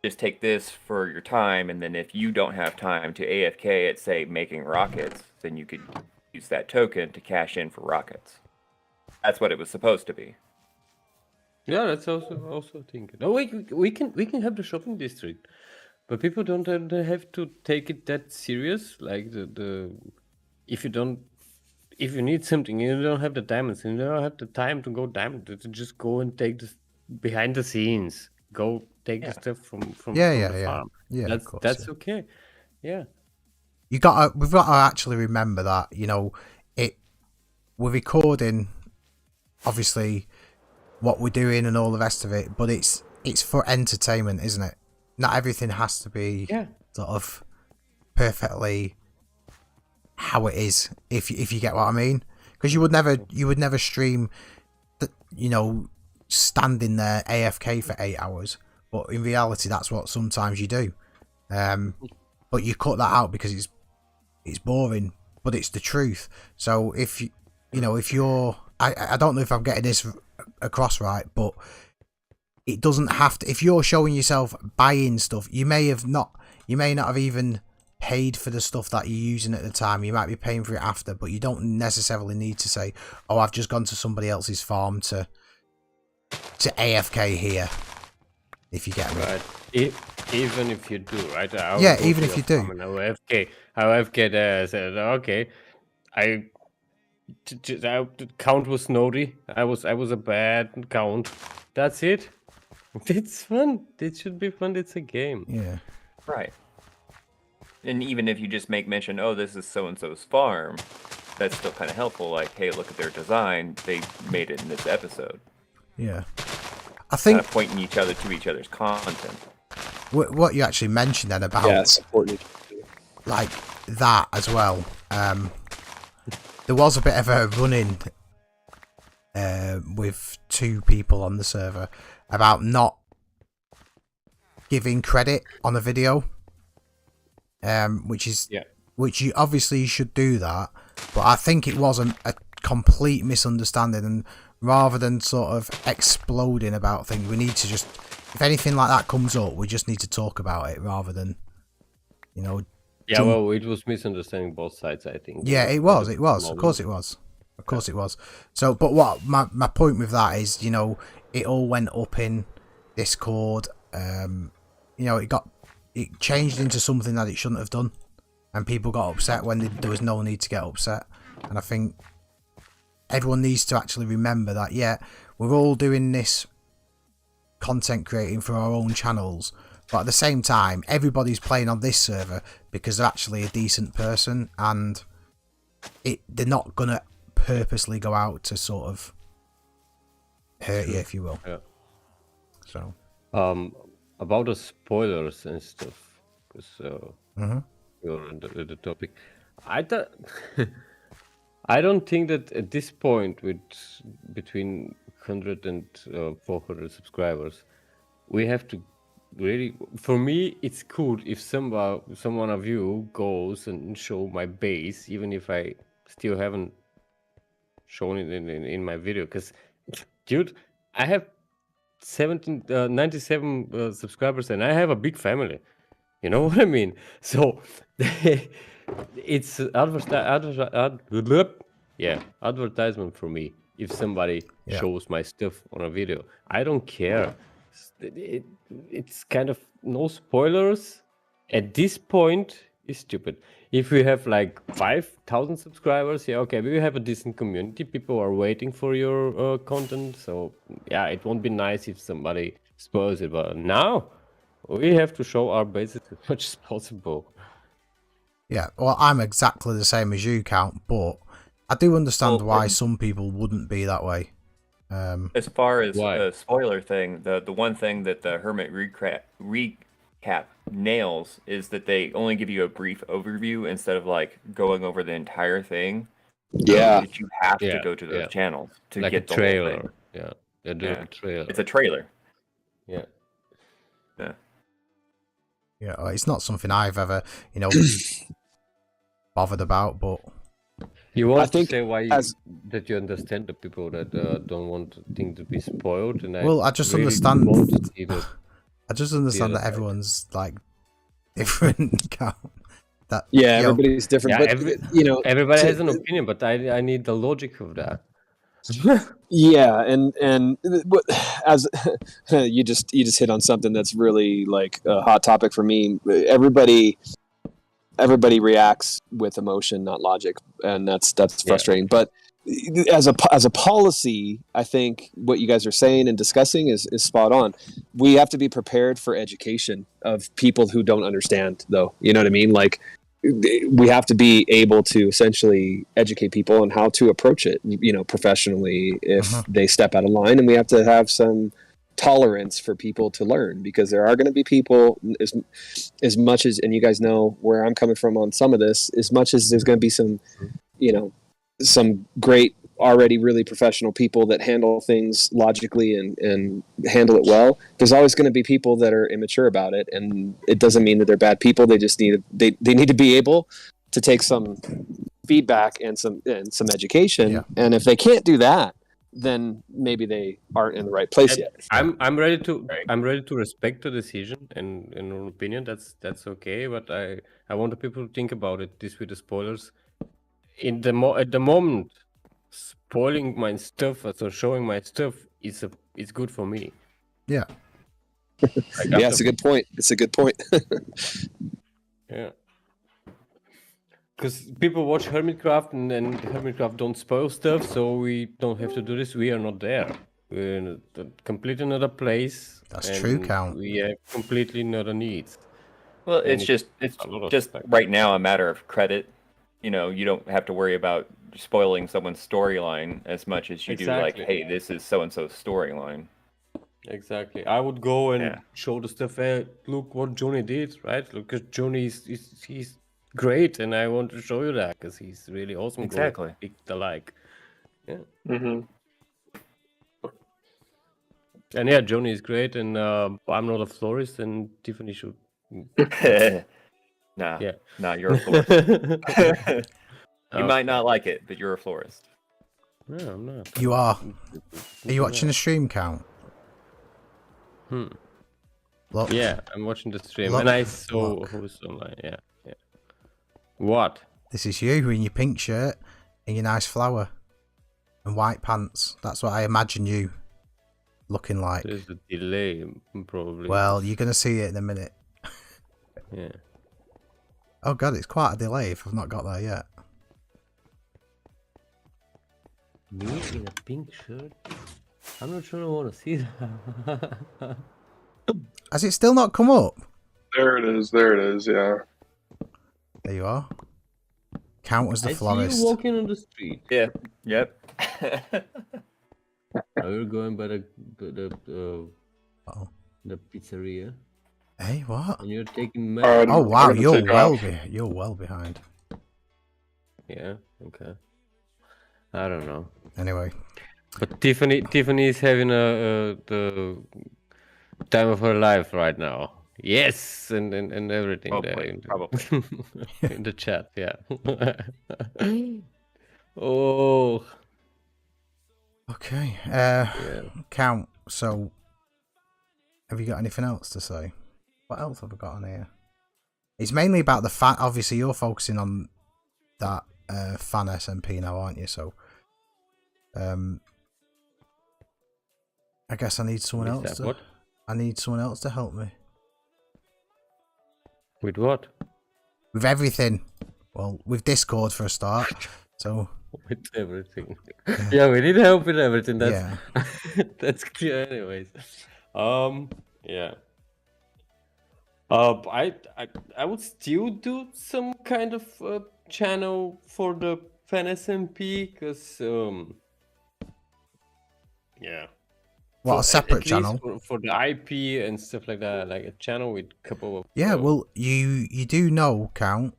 just take this for your time, and then if you don't have time to AFK at, say, making rockets, then you could use that token to cash in for rockets. That's what it was supposed to be. Yeah, that's also thinking. No, we can have the shopping district, but people don't have to take it that serious. Like if you need something, you don't have the diamonds, and you don't have the time to go diamond. To just go and take this behind the scenes. Go take the stuff from the farm. Yeah. That's okay. Yeah. we've got to actually remember that, you know, we're recording obviously what we're doing and all the rest of it, but it's for entertainment, isn't it? Not everything has to be sort of perfectly how it is, if you get what I mean. Because you would never stream, you know, standing there AFK for 8 hours. But in reality, that's what sometimes you do. But you cut that out because it's boring, but it's the truth. So if you're, I don't know if I'm getting this across right, but it doesn't have to. If you're showing yourself buying stuff, you may not have even paid for the stuff that you're using at the time. You might be paying for it after, but you don't necessarily need to say, "Oh, I've just gone to somebody else's farm to AFK here." If you get me, right? Even if you do, right? Yeah, even if you do. AFK there. I said, okay, the count was snowdy. I was a bad count. That's it. It's fun. It should be fun. It's a game. Yeah. Right. And even if you just make mention, oh, this is so-and-so's farm, that's still kind of helpful. Like, hey, look at their design. They made it in this episode. Yeah. I think kind of pointing each other to each other's content. What you actually mentioned then about supporting like that as well. There was a bit of a run-in with two people on the server about not giving credit on a video, which you obviously should do that, but I think it was a complete misunderstanding, and rather than sort of exploding about things, we need to just, if anything like that comes up, we just need to talk about it rather than, you know. Yeah, well, it was misunderstanding both sides, I think. Yeah, it was. Of course it was. Of course it was. So, but what my point with that is, you know, it all went up in Discord. You know, it changed into something that it shouldn't have done, and people got upset when there was no need to get upset. And I think everyone needs to actually remember that, yeah, we're all doing this content creating for our own channels, but at the same time, everybody's playing on this server because they're actually a decent person, and they're not gonna purposely go out to sort of hurt you, if you will. Yeah. So, about the spoilers and stuff, because you're on the topic. I don't think that at this point, with between 100 and 400 subscribers, we have to really. For me, it's cool if someone of you goes and show my base, even if I still haven't shown it in my video. Because, dude, I have 97 subscribers, and I have a big family. You know what I mean? So it's advertisement for me. If somebody shows my stuff on a video, I don't care. It's kind of no spoilers at this point. Is stupid. If we have like 5,000 subscribers, yeah, okay, we have a decent community. People are waiting for your content, so yeah, it won't be nice if somebody spoils it. But now we have to show our bases as much as possible. Yeah, well, I'm exactly the same as you, Count, but I do understand why some people wouldn't be that way. As far as the spoiler thing, the one thing that the Hermit recap nails is that they only give you a brief overview instead of like going over the entire thing. Yeah, that you have to go to those channels to like get the trailer. whole thing. Yeah, they're doing a trailer. It's a trailer. Yeah. Yeah, it's not something I've ever, you know, bothered about, but you want to say why that you understand the people that don't want things to be spoiled, and I just really understand. I just understand that everyone's like different. That everybody's different, but everybody has an opinion, but I need the logic of that. Yeah, and as you just hit on something that's really like a hot topic for me. Everybody reacts with emotion, not logic, and that's frustrating. But as a policy, I think what you guys are saying and discussing is spot on. We have to be prepared for education of people who don't understand, though. You know what I mean? Like we have to be able to essentially educate people on how to approach it, professionally if they step out of line, and we have to have some tolerance for people to learn, because there are going to be people as much as, and you guys know where I'm coming from on some of this, as much as there's going to be some, some great already really professional people that handle things logically and handle it well, there's always going to be people that are immature about it, and it doesn't mean that they're bad people. They just need they need to be able to take some feedback and some education, and if they can't do that, then maybe they aren't in the right place yet. I'm ready to respect the decision, and in your opinion that's okay, but I want the people to think about it this with the spoilers at the moment. Spoiling my stuff, so showing my stuff is good for me. Yeah. Yeah, it's a good point. Yeah. Because people watch Hermitcraft and Hermitcraft don't spoil stuff, so we don't have to do this. We are not there. We're in a complete another place. That's true, Count. We have completely another needs. Well, it's just right now a matter of credit. You don't have to worry about spoiling someone's storyline as much as you do like, hey, this is so-and-so's storyline. Exactly. I would go and show the stuff. Hey, look what Johnny did, right? Look, because Johnny he's great, and I want to show you that because he's really awesome. Exactly. The like. Yeah. Mm-hmm. And yeah, Johnny is great, and I'm not a florist, and Tiffany should. Nah, yeah. Nah, you're a florist. You might not like it, but you're a florist. No, I'm not. You are. Are you watching the stream, Count? Look. Yeah, I'm watching the stream, and I saw who's online. Yeah. What? This is you in your pink shirt and your nice flower and white pants. That's what I imagine you looking like. There's a delay, probably. Well, you're gonna see it in a minute. Yeah. Oh god, it's quite a delay if I've not got there yet. Me in a pink shirt? I'm not sure I want to see that. Has it still not come up? There it is, yeah. There you are. Count as the I florist. see you walking on the street. Yeah. Yep. You're going by the pizzeria. Hey, what? And you're taking oh wow, you're well behind. Yeah, okay. I don't know. Anyway. But Tiffany is having the time of her life right now. Yes, and everything Probably. In the chat, yeah. Oh. Okay. Count. So, have you got anything else to say? What else have I got on here? It's mainly about the fan. Obviously, you're focusing on that fan SMP now, aren't you? So, I guess I need someone else. I need someone else to help me. With what? With everything. Well, with Discord for a start. So. With everything. Yeah, we need help with everything. That's that's clear, anyways. Yeah. I would still do some kind of channel for the fan SMP because yeah. What, a separate channel? For the IP and stuff like that, like a channel with a couple of... Yeah, well, you do know, Count,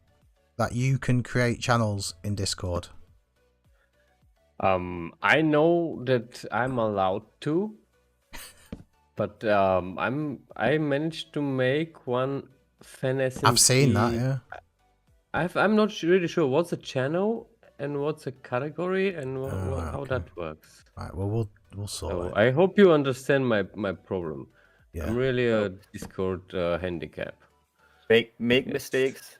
that you can create channels in Discord. I know that I'm allowed to, but I managed to make one fan SMP. I've seen that, yeah. I'm not really sure what's a channel and what's a category and how that works. Right, well, we'll sort it. I hope you understand my problem. Yeah. I'm really a Discord handicap. Make mistakes,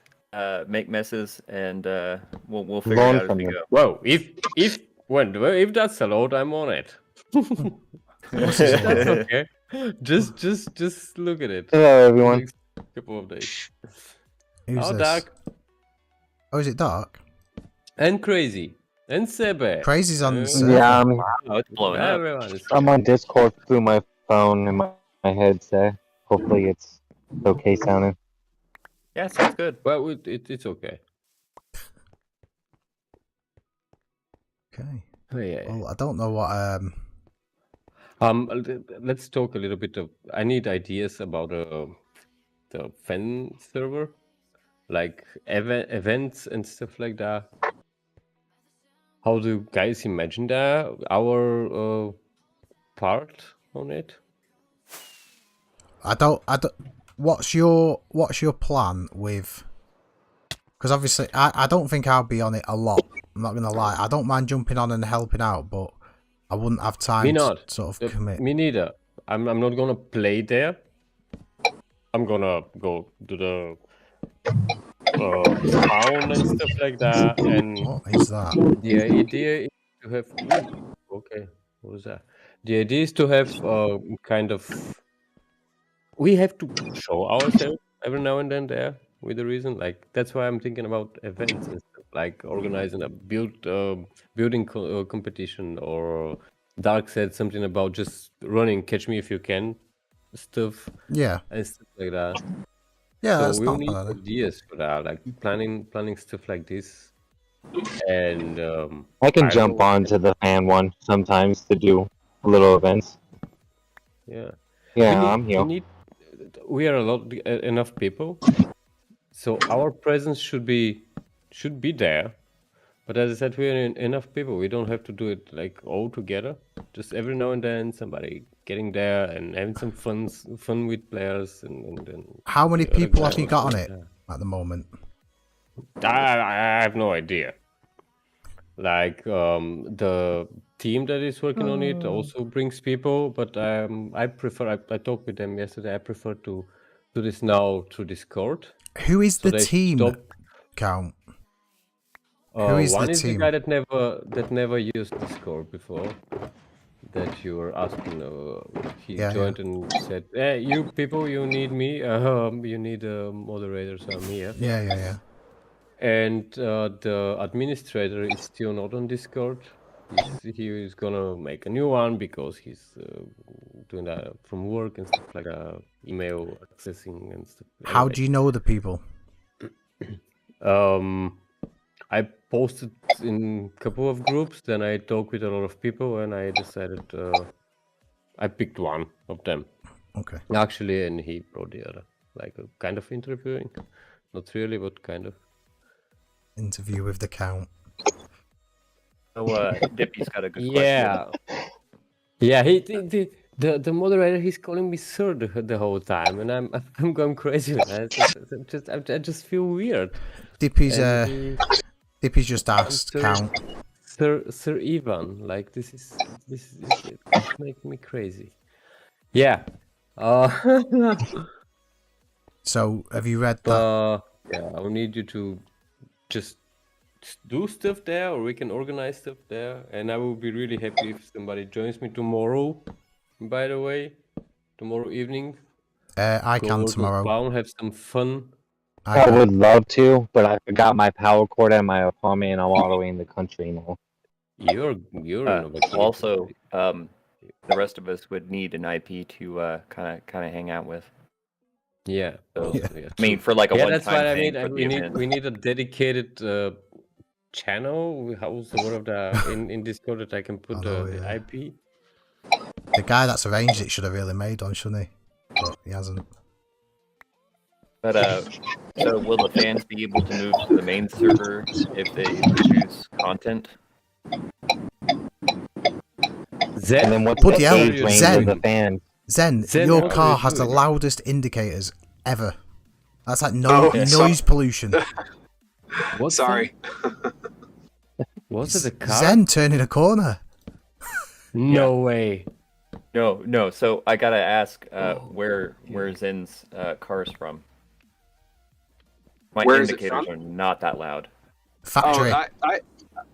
make messes, and we'll figure it out as we go. Whoa, if that's allowed, I'm on it. That's okay. Just look at it. Hello, everyone. Couple of days. Who's this? Dark. Oh, is it Dark? And Crazy. And Sebe. Crazy's on. Yeah, it's blowing up. I'm on Discord through my phone and my headset. Hopefully it's okay sounding. Yeah, sounds good. Well, it's okay. Okay. Oh, yeah. Well, I don't know what. Let's talk a little bit of. I need ideas about the fan server, like events and stuff like that. How do you guys imagine that our part on it? I don't. What's your plan with? Because obviously, I don't think I'll be on it a lot. I'm not gonna lie. I don't mind jumping on and helping out, but I wouldn't have time Me to not. sort of commit. Me neither. I'm not gonna play there. I'm gonna go to the spawn and stuff like that. And What is that? the idea is to have. Ooh, okay, what was that? The idea is to have kind of. We have to show ourselves every now and then there with the reason. Like that's why I'm thinking about events and stuff, like organizing a building competition, or Dark said something about just running Catch Me If You Can stuff. Yeah. And stuff like that. Yeah, so that's we'll not need bad. ideas for that, like planning stuff like this. And I can jump onto the fan one sometimes to do little events. Yeah. I'm here. We are enough people, so our presence should be there. But as I said, we are enough people. We don't have to do it like all together. Just every now and then, somebody getting there and having some fun with players. And How many people have you got on it at the moment? I have no idea. Like the team that is working on it also brings people, but I prefer. I talked with them yesterday. I prefer to do this now through Discord. Who is the team? Count. Who is one the is team? the guy that never used Discord before. That you were asking. He joined and said, "Hey, you people, you need me. You need a moderator, so I'm here." Yeah. And the administrator is still not on Discord. He is gonna make a new one because he's doing that from work and stuff like email accessing and stuff. How do you know the people? I posted in a couple of groups, then I talked with a lot of people, and I decided I picked one of them. Okay. Actually, and he brought the other, like a kind of interviewing, not really, but kind of. Interview with the Count. So Dippy's got a good question. Yeah. The moderator, he's calling me sir the whole time, and I'm going crazy. I just feel weird. Dippy's just asked Count. Sir Ivan, like this is it's making me crazy. Yeah. So have you read that? Yeah, I'll need you to just do stuff there, or we can organize stuff there, and I will be really happy if somebody joins me tomorrow. By the way, tomorrow evening. I can tomorrow. Spawn, have some fun. I would love to, but I forgot my power cord at my apartment, and I'm all the way in the country now. You're also the rest of us would need an IP to kind of hang out with. Yeah. So, I mean, for like a one-time that's what I thing. mean. We need a dedicated channel. How's the word of the in Discord that I can put the IP? The guy that's arranged it should have really made one, shouldn't he? But he hasn't. But so will the fans be able to move to the main server if they produce content? Zen, and then what's Bloody the hell, age range of the fans? Zen, your car has the loudest indicators ever. That's like noise pollution. What's sorry? What's it? A car? Zen turning a corner. No way. No. So I gotta ask, where Zen's car's from? My indicators are not that loud. Factory. Oh,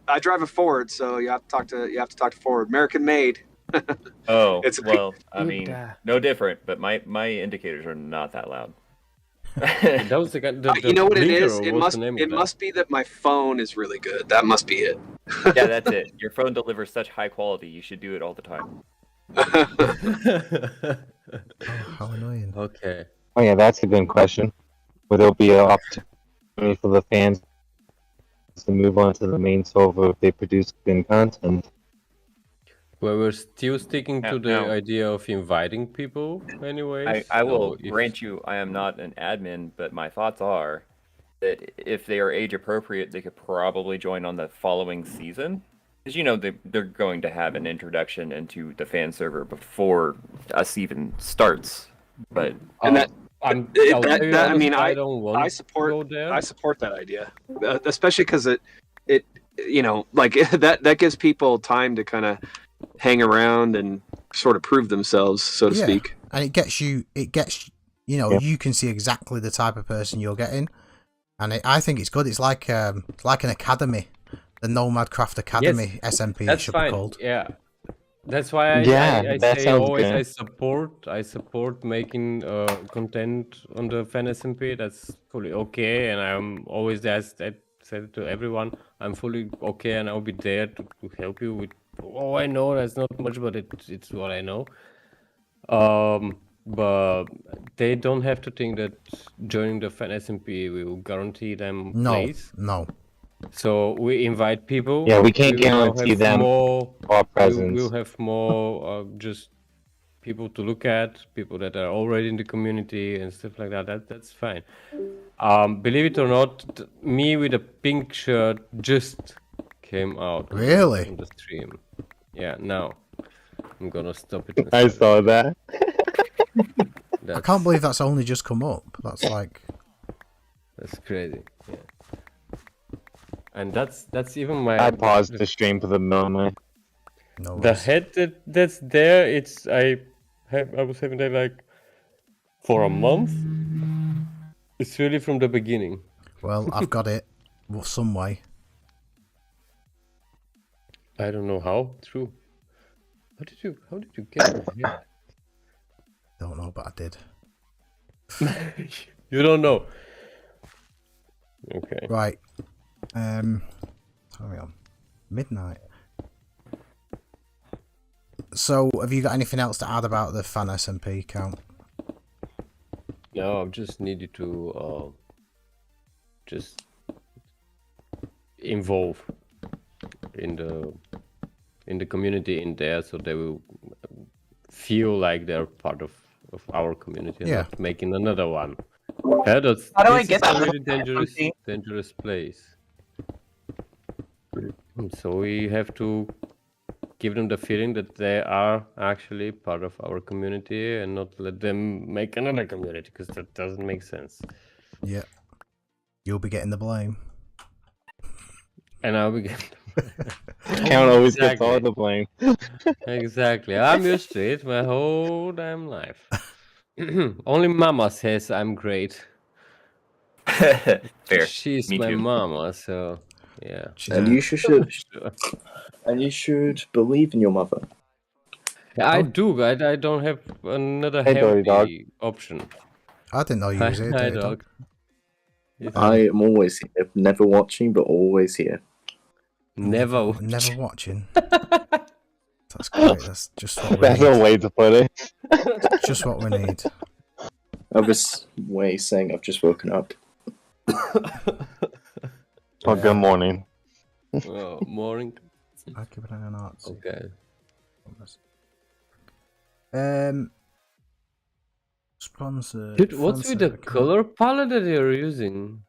I drive a Ford, so you have to talk to Ford. American made. I mean, no different, but my indicators are not that loud. That was the you know what it is? It must be that my phone is really good. That must be it. Yeah, that's it. Your phone delivers such high quality. You should do it all the time. How annoying. Okay. Oh yeah, that's a good question. where there'll be an opportunity for the fans to move on to the main server if they produce good content. Well, we're still sticking to the Now- idea of inviting people, anyways. I will So if- grant you, I am not an admin, but my thoughts are that if they are age appropriate, they could probably join on the following season. Because they're going to have an introduction into the fan server before us even starts. But And that- I'll that- tell you I mean, honestly, I don't want I to support go there. I support that idea, especially because it like that gives people time to kind of hang around and sort of prove themselves, so to speak. And it gets you you can see exactly the type of person you're getting, and I think it's good. It's like an academy, the NomadCraft Academy SMP. That's it should fine. be called. Yeah, that's why I that say sounds always good. I support making content on the Fan SMP. That's fully okay, and I'm always there. I said it to everyone. I'm fully okay, and I'll be there to help you with. Oh, I know that's not much, but it's what I know. But they don't have to think that joining the Fan SMP will guarantee them place. No. So we invite people. Yeah, we can't will now guarantee have them more. our presence. We'll have more just people to look at, people that are already in the community and stuff like that. That's fine. Believe it or not, me with a pink shirt just came out. Really? On the stream. Yeah, now I'm gonna stop it. I saw that. I can't believe that's only just come up. That's crazy. Yeah. And that's even my. I paused the stream for the moment. No The worries. head that's there. I was having that like for a month. It's really from the beginning. Well, I've got it. Well, some way. I don't know how. True. How did you get it here? Don't know, but I did. You don't know. Okay. Right. Hurry on. Midnight. So, have you got anything else to add about the Fan SMP account? No, I just needed to just involve in the community in there, so they will feel like they're part of our community and not making another one. Yeah, How do I this get is that a really little dangerous place. So we have to give them the feeling that they are actually part of our community and not let them make another community, because that doesn't make sense. Yeah. You'll be getting the blame. And I'll be getting Count always gets all the blame. Exactly. I'm used to it my whole damn life. Only Mama says I'm great. Fair. She's Me my too. mama, so yeah. And you should believe in your mother. I do. I don't have another Hey, Dirty Dog. healthy option. I didn't know you was here, Hi, Dirty Dog. I am always here, never watching, but always here. Never. Never watching. That's great. That's just what we That's need. a way to put it. Just what we need. I was way saying I've just woken up. Well, good morning. Well, morning. I'll keep an eye on arts. Okay. Sponsor. Dude, what's with the color palette that you're using?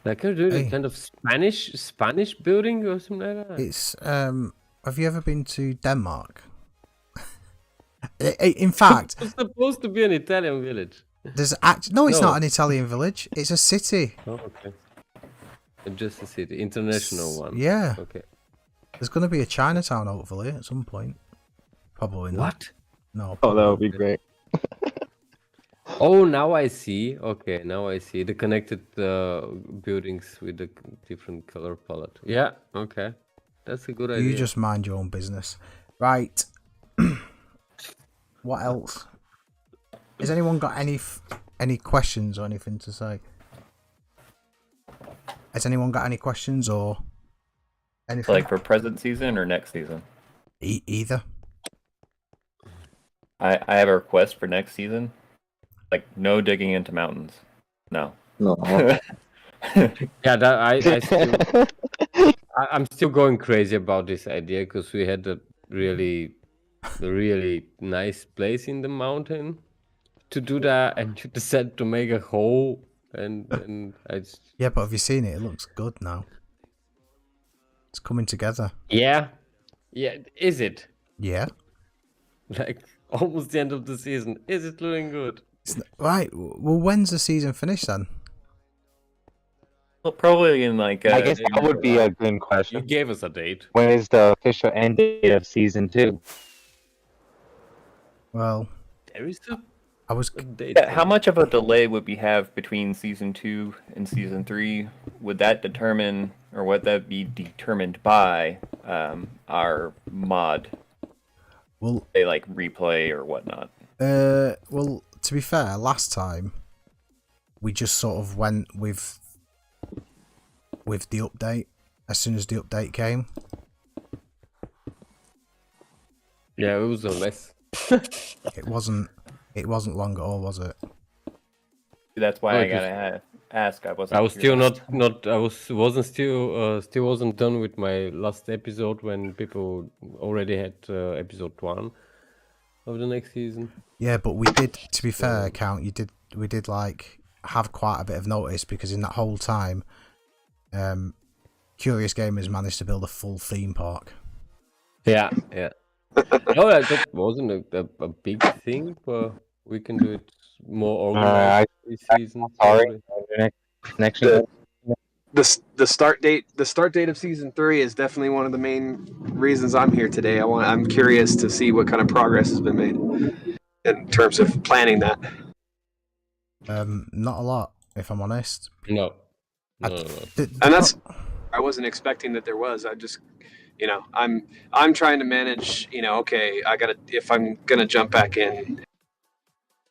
Like you're doing a kind of Spanish building or something like that? It's have you ever been to Denmark? In fact, it's supposed to be an Italian village. There's no, it's not an Italian village. It's a city. Oh, okay. Just a city, international one. Yeah. Okay. There's going to be a Chinatown hopefully at some point. Probably not. What? No. Oh, that would be great. Oh, now I see. Okay, now I see the connected buildings with the different color palette. Yeah. Okay. That's a good idea. You just mind your own business, right? What else? Has anyone got any questions or anything to say? Has anyone got any questions or anything? Like for present season or next season? Either. I have a request for next season. Like no digging into mountains. No. No. Yeah, I'm still going crazy about this idea because we had a really nice place in the mountain to do that, and you decided to make a hole, and I just... Yeah, but have you seen it? It looks good now. It's coming together. Yeah, is it Yeah. like almost the end of the season? Is it looking good? Right. Well, when's the season finished then? Well, probably in like. I guess that would be a good You question. gave us a date. When is the official end date of season 2? Well, There is I was. a date. Yeah, how much of a delay would we have between season 2 and season 3? Would that determine, or would that be determined by our mod? Well, They like replay or whatnot. well, to be fair, last time we just sort of went with the update as soon as the update came. Yeah, it was a mess. It wasn't long at all, was it? That's why Oh, I it gotta ask. I wasn't. I was here still last not. I still wasn't done with my last episode when people already had episode 1 of the next season. Yeah, but we did. To be fair, Count, we did like have quite a bit of notice because in that whole time, Curious Gamers managed to build a full theme park. Yeah. No, that wasn't a big thing, but we can do it more organized this season. Sorry. probably. Next The start date of season 3 is definitely one of the main reasons I'm here today. I'm curious to see what kind of progress has been made in terms of planning that. Not a lot, if I'm honest. No. And that's, I wasn't expecting that there was. I just, I'm trying to manage, okay, if I'm gonna jump back in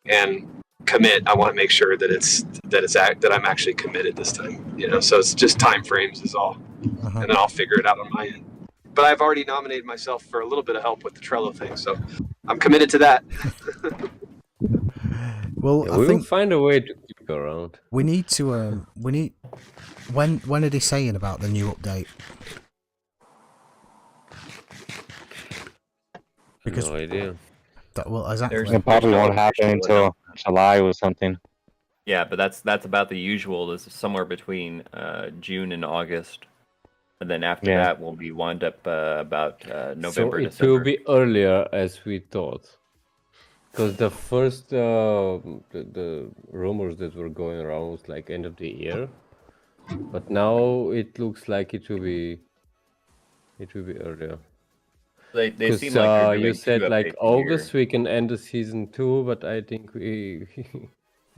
and commit, I want to make sure that I'm actually committed this time. So it's just time frames is all, and then I'll figure it out on my end. But I've already nominated myself for a little bit of help with the Trello thing, so I'm committed to that. Well, Yeah, I we think will find a way to keep it around. we need to. When are they saying about the new update? Because No idea. exactly. There's- It probably won't happen until July or something. Yeah, but that's about the usual. This is somewhere between June and August, and then after Yeah. that we'll be wound up about November, So it December. will be earlier as we thought. Because the first the rumors that were going around was like end of the year, but now it looks like it will be earlier. They Because seem like they're you doing said 2 like updates a year. August we can end the season 2, but I think we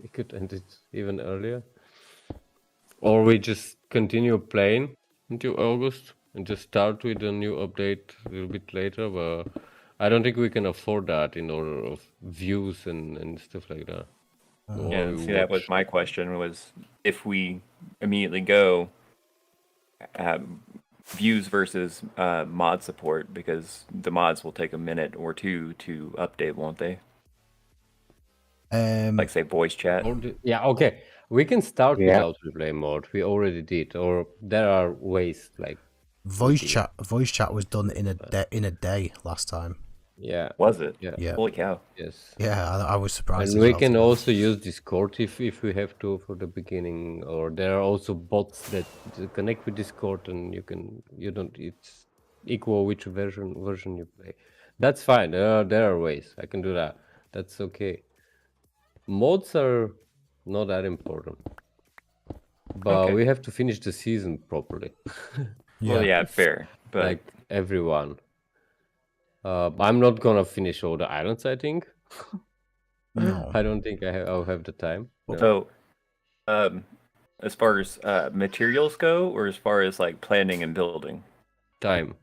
we could end it even earlier, or we just continue playing until August and just start with a new update a little bit later. But I don't think we can afford that in order of views and stuff like that. Yeah, see, that was my question: was if we immediately go views versus mod support, because the mods will take a minute or 2 to update, won't they? Like say voice chat. Yeah, okay. We can start Yeah. without replay mode. We already did, or there are ways like Voice chat was done in a day last time. yeah, Was it? yeah, Yeah, Holy cow! yes. yeah, I was surprised. And as we well, can to be also use Discord if we have to for the beginning, or there are also bots that connect with Discord, and it's equal which version you play. That's fine. There are ways. I can do that. That's okay. Mods are not that important, but Okay. we have to finish the season properly, Well, yeah, fair. But like everyone. I'm not gonna finish all the islands, I think. No. I don't think I'll have the time. No. so, as far as materials go, or as far as like planning and building, Time.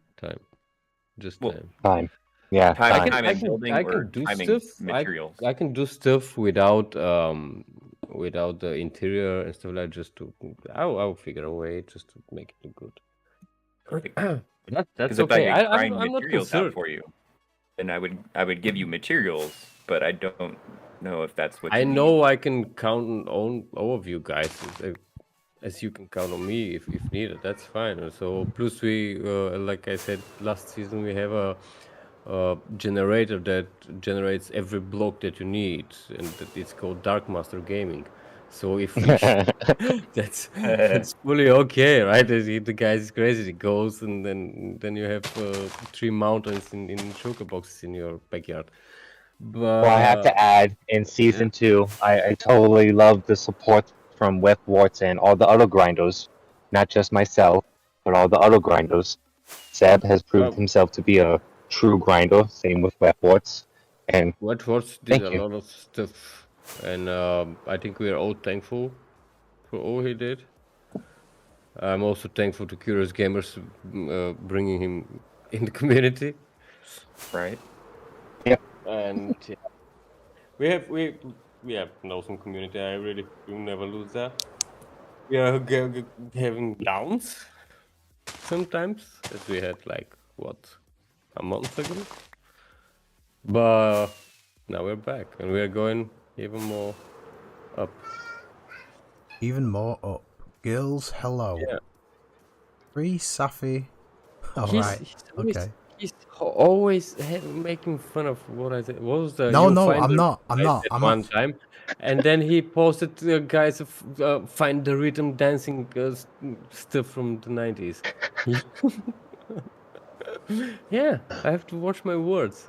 Just Well, time. Time. Yeah. time, Time. and building, I or can do timing stuff. materials. I can do stuff without the interior and stuff like just to. I'll figure a way just to make it look good. That's Because if okay. I could grind I'm not materials out concerned. for you, then I would give you materials, but I don't know if that's what I you know need. I can count on all of you guys as you can count on me if needed. That's fine. So plus we, like I said last season, we have a generator that generates every block that you need, and it's called Dark Master Gaming. So if we that's fully okay, right? The guy is crazy. He goes and then you have 3 mountains in choker boxes in your backyard. Well, I have But to add, in season 2, I totally love the support from Webwarts and all the other grinders, not just myself, but all the other grinders. Seb has proved well, himself to be a true grinder. Same with Webwarts, and Watch did thank a you. lot of stuff, and I think we are all thankful for all he did. I'm also thankful to Curious Gamers bringing him in the community. Right. And yeah, we have an awesome community. I really will never lose that. We are having downs sometimes, as we had like a month ago. But now we're back and we are going even more up. Even more up. Girls, hello. Yeah. Free Safi. All He's, right. he's always, Okay. he's always making fun of what I said. What was the No, you'll no, find I'm the not. I'm I not. said I'm one not. time, and then he posted guys find the rhythm dancing stuff from the 90s. Yeah, I have to watch my words.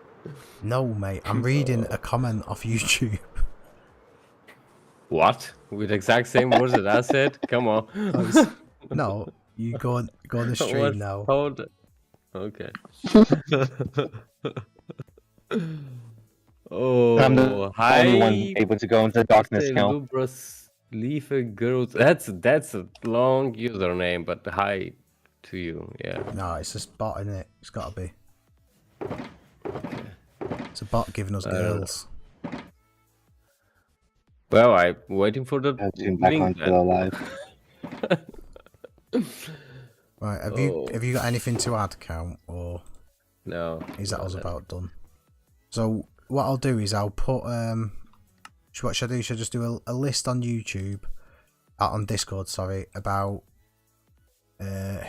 No, mate. I'm reading a comment off YouTube. What? With exact same words that I said? Come on. No, you go on the stream What? now. Hold. Okay. I'm the Oh, only one hi, able to go into darkness Mr. now. Lubras Leafer Girls. That's a long username, but hi to you. Yeah. No, it's just bot, innit? It's gotta be. It's a bot giving us girls. Well, I'm waiting for the I'll tune back link onto then. the live. Right, have you got anything to add, Count, or No. is that us about done? So what I'll do is I'll put what should I do? Should I just do a list on YouTube, on Discord, sorry, about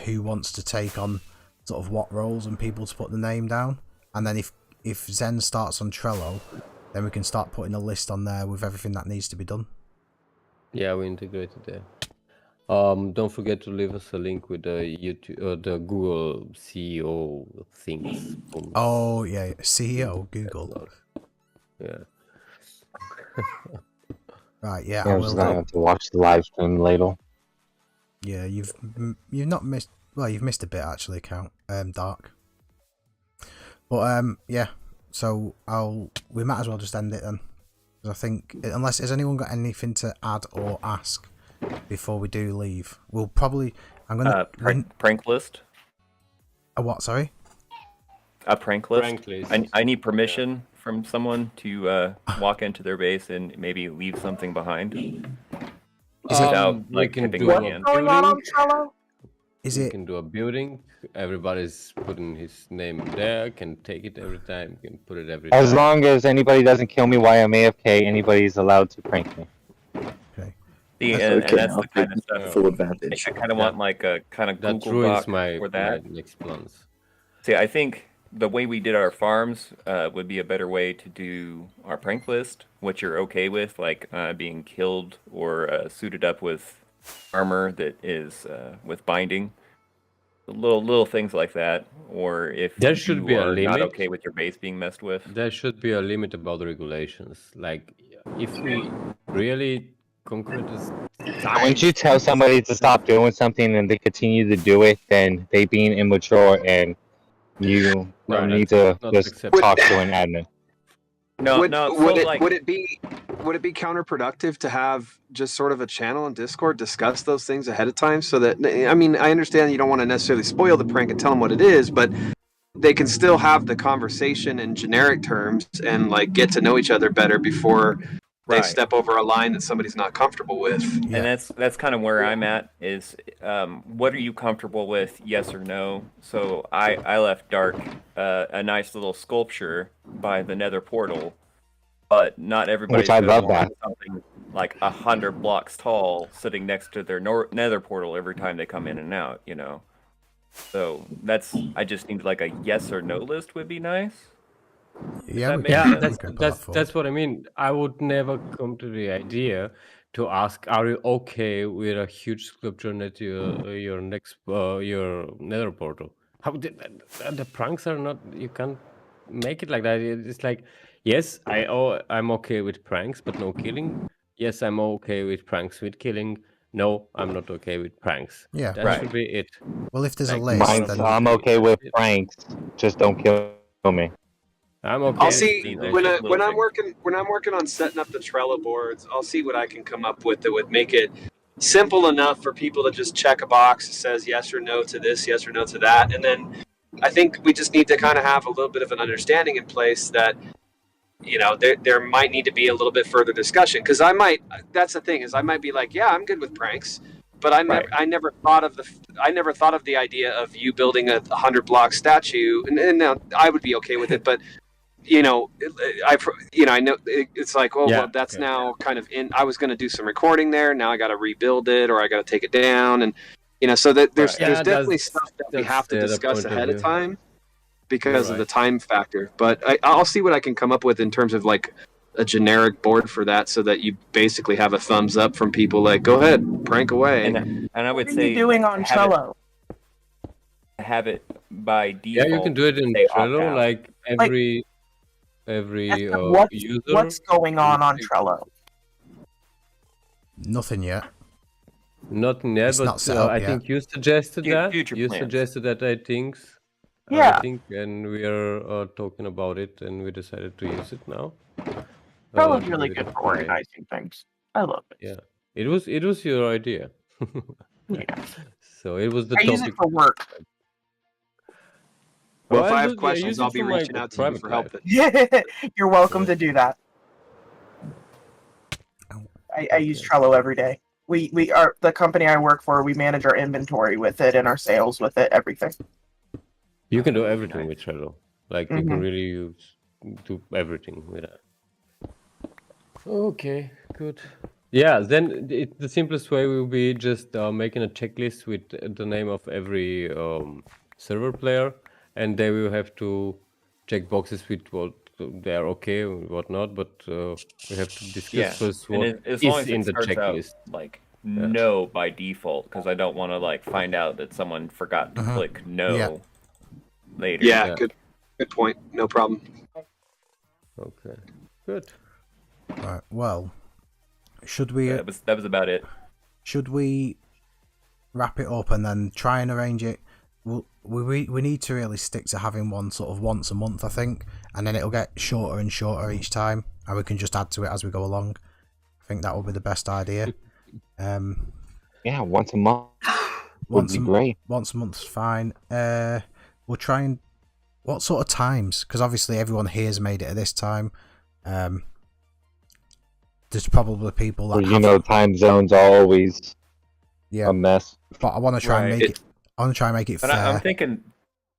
who wants to take on sort of what roles and people to put the name down, and then if Zen starts on Trello, then we can start putting a list on there with everything that needs to be done. Yeah, we integrated there. Don't forget to leave us a link with the YouTube, the Google CEO things. Oh yeah, CEO Google. Yeah. Right, yeah, Yeah, I I'm will just do. gonna have to watch the live stream later. Yeah, you've not missed. Well, you've missed a bit actually, Count. Dark. But yeah. So we might as well just end it then. 'Cause I think unless has anyone got anything to add or ask before we do leave, we'll probably. I'm gonna Prank list. A what? Sorry. A prank list. Prank list. I need permission from someone to walk into their base and maybe leave something behind. Without we like can tipping do my a hand. building. Is We it? can do a building. Everybody's putting his name there. Can take it every time. Can put it every As time. long as anybody doesn't kill me while I'm AFK, anybody's allowed to prank me. Okay. See, and Okay, that's I'll the kind of take stuff. full advantage. I kind of want like a kind of That Google ruins Doc my for that. next plans. See, I think the way we did our farms would be a better way to do our prank list, what you're okay with, like being killed or suited up with armor that is with binding, little things like that. Or if There should you be a are not limit. okay with your base being messed with. There should be a limit about the regulations. Like, if we really conquer this, Once you tell somebody to stop doing something and they continue to do it, then they being immature and you No, need that's to not just acceptable. talk to an admin. No, would, no. would So it like, would it be counterproductive to have just sort of a channel in Discord discuss those things ahead of time so that I mean I understand you don't want to necessarily spoil the prank and tell them what it is, but they can still have the conversation in generic terms and like get to know each other better before they right. step over a line that somebody's not comfortable with. Yeah. And that's kind of where I'm at is what are you comfortable with, yes or no? So I left Dark a nice little sculpture by the nether portal but not everybody's Which I gonna love want that. something like 100 blocks tall sitting next to their nether portal every time they come in and out, you know. So I just think like a yes or no list would be nice. Yeah, that we makes can, Yeah, sense? we that's can put that's that that's forward. what I mean. I would never come to the idea to ask, "Are you okay with a huge sculpture next to your nether portal?" How did the pranks are not? You can't make it like that. It's like, yes, I'm okay with pranks, but no killing. Yes, I'm okay with pranks with killing. No, I'm not okay with pranks. Yeah. That Right. should be it. Well, if there's a Like list, Mine's, then I'm okay with pranks. Just don't kill me. I'm okay. I'll with see being Those when nice. little I'm things. working on setting up the Trello boards. I'll see what I can come up with that would make it simple enough for people to just check a box that says yes or no to this, yes or no to that, and then I think we just need to kind of have a little bit of an understanding in place that there might need to be a little bit further discussion because that's the thing is I might be like, yeah, I'm good with pranks, but I never thought of the idea of you building a 100-block statue, and now I would be okay with it, but I know it's like, oh Yeah, well, that's yeah. now kind of in. I was going to do some recording there, now I got to rebuild it or I got to take it down, and so that there's Right. Yeah, there's definitely that's stuff that we that's have to the discuss point of ahead of view. time because You're of the right. time factor. But I'll see what I can come up with in terms of like a generic board for that, so that you basically have a thumbs up from people like, go ahead, prank away. And I would What are say you doing on Trello? Have it by Yeah, default. you can do it in say opt Trello, out. like every user. What's going on Trello? nothing yet. Not yet, It's not but set up I yet. think you suggested that. Future You plans. suggested that, I think. Yeah. I think, and we are talking about it, and we decided to use it now. Trello's to really give it good a for try. organizing things. I love it. Yeah, it was your idea. Yeah. So it was the I topic. use it for work. Well, if I I have use questions, it I'll be for my reaching out to you private for help. life. You're welcome to do that. I use Trello every day. We are the company I work for. We manage our inventory with it and our sales with it. Everything. You can do everything with Trello. Like you can Mhm. really do everything with that. Okay, good. Yeah, then the simplest way will be just making a checklist with the name of every server player, and they will have to check boxes with what they are okay and what not. But we have to discuss Yeah, first and what as long is as in it the starts checklist. out like no by default, because I don't want to like find out that someone forgot to click no Yeah. later. Yeah, Yeah. good point. No problem. Okay, good. Right. Well, should we That was about it. wrap it up and then try and arrange it? We need to really stick to having one sort of once a month, I think, and then it'll get shorter and shorter each time, and we can just add to it as we go along. I think that will be the best idea. Yeah, once a month would be great. Once a month's fine. We'll try and what sort of times? Because obviously everyone here's made it at this time. There's probably people that Well, time zones are always a mess. But I want to try and Right. make it. I want to try and make it But fair. I'm thinking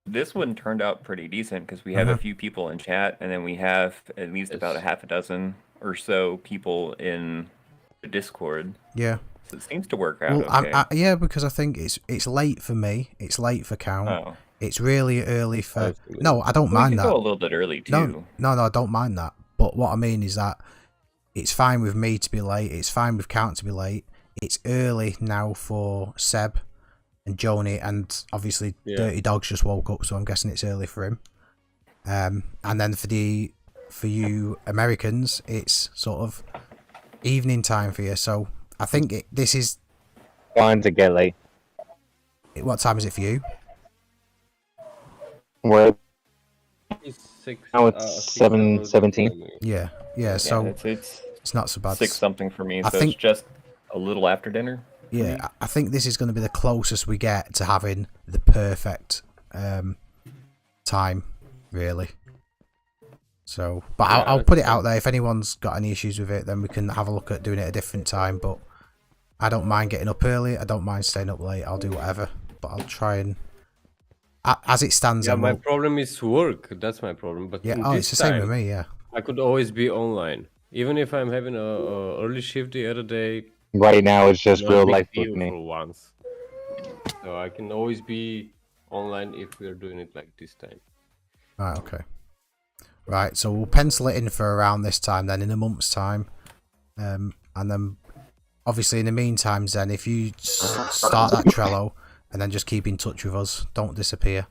this one turned out pretty decent because we have a few people in chat, and then we have at least about a half a dozen or so people in the Discord. Yeah. So it seems to work out Well, okay. yeah, because I think it's late for me. It's late for Count. Oh. It's really early for. Absolutely. No, I don't We mind can that. go a little bit early too. No, I don't mind that. But what I mean is that it's fine with me to be late. It's fine with Count to be late. It's early now for Seb and Joni, and obviously Dirty Dogs just woke up, so I'm guessing it's early for him. And then for you Americans, it's sort of evening time for you. So I think this is. Fine to get late. What time is it for you? Well, now it's 7:17. 7:17. Yeah. So it's not so bad. 6 something for me, I so think- it's just a little after dinner. Yeah, I think this is going to be the closest we get to having the perfect time, really. So, but I'll put it out there. If anyone's got any issues with it, then we can have a look at doing it at a different time. But I don't mind getting up early. I don't mind staying up late. I'll do whatever. But I'll try and, as it stands. Yeah, then my we'll- problem is work. That's my problem. But yeah. in Oh, this it's the same time, with me. Yeah. I could always be online, even if I'm having a early shift the other day. Right now, it's just Not a real big life deal with me. for once. So I can always be online if we're doing it like this time. Right, okay. Right, so we'll pencil it in for around this time then, in a month's time. And then, obviously, in the meantime, Zen, if you start that Trello and then just keep in touch with us, don't disappear.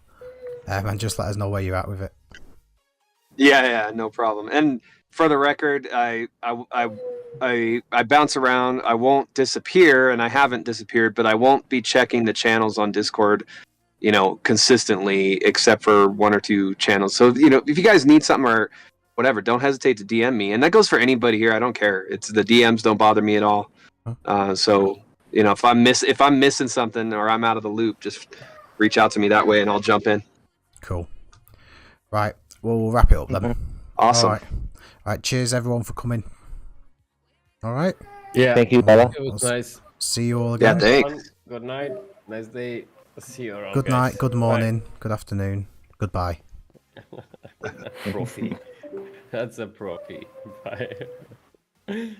And just let us know where you're at with it. Yeah, no problem. And for the record, I bounce around. I won't disappear, and I haven't disappeared, but I won't be checking the channels on Discord, consistently, except for 1 or 2 channels. So, if you guys need something or whatever, don't hesitate to DM me. And that goes for anybody here. I don't care. It's the DMs don't bother me at all. So, if I'm missing something or I'm out of the loop, just reach out to me that way, and I'll jump in. Cool. Right. Well, we'll wrap it up then. Awesome. All right. Cheers, everyone, for coming. All right. Yeah. Thank you, Bella. It was nice. See you all again. Yeah, thanks. Good night. Nice day. See you around. Good night. Good morning. Good afternoon. Goodbye. Profi. That's a profi. Bye.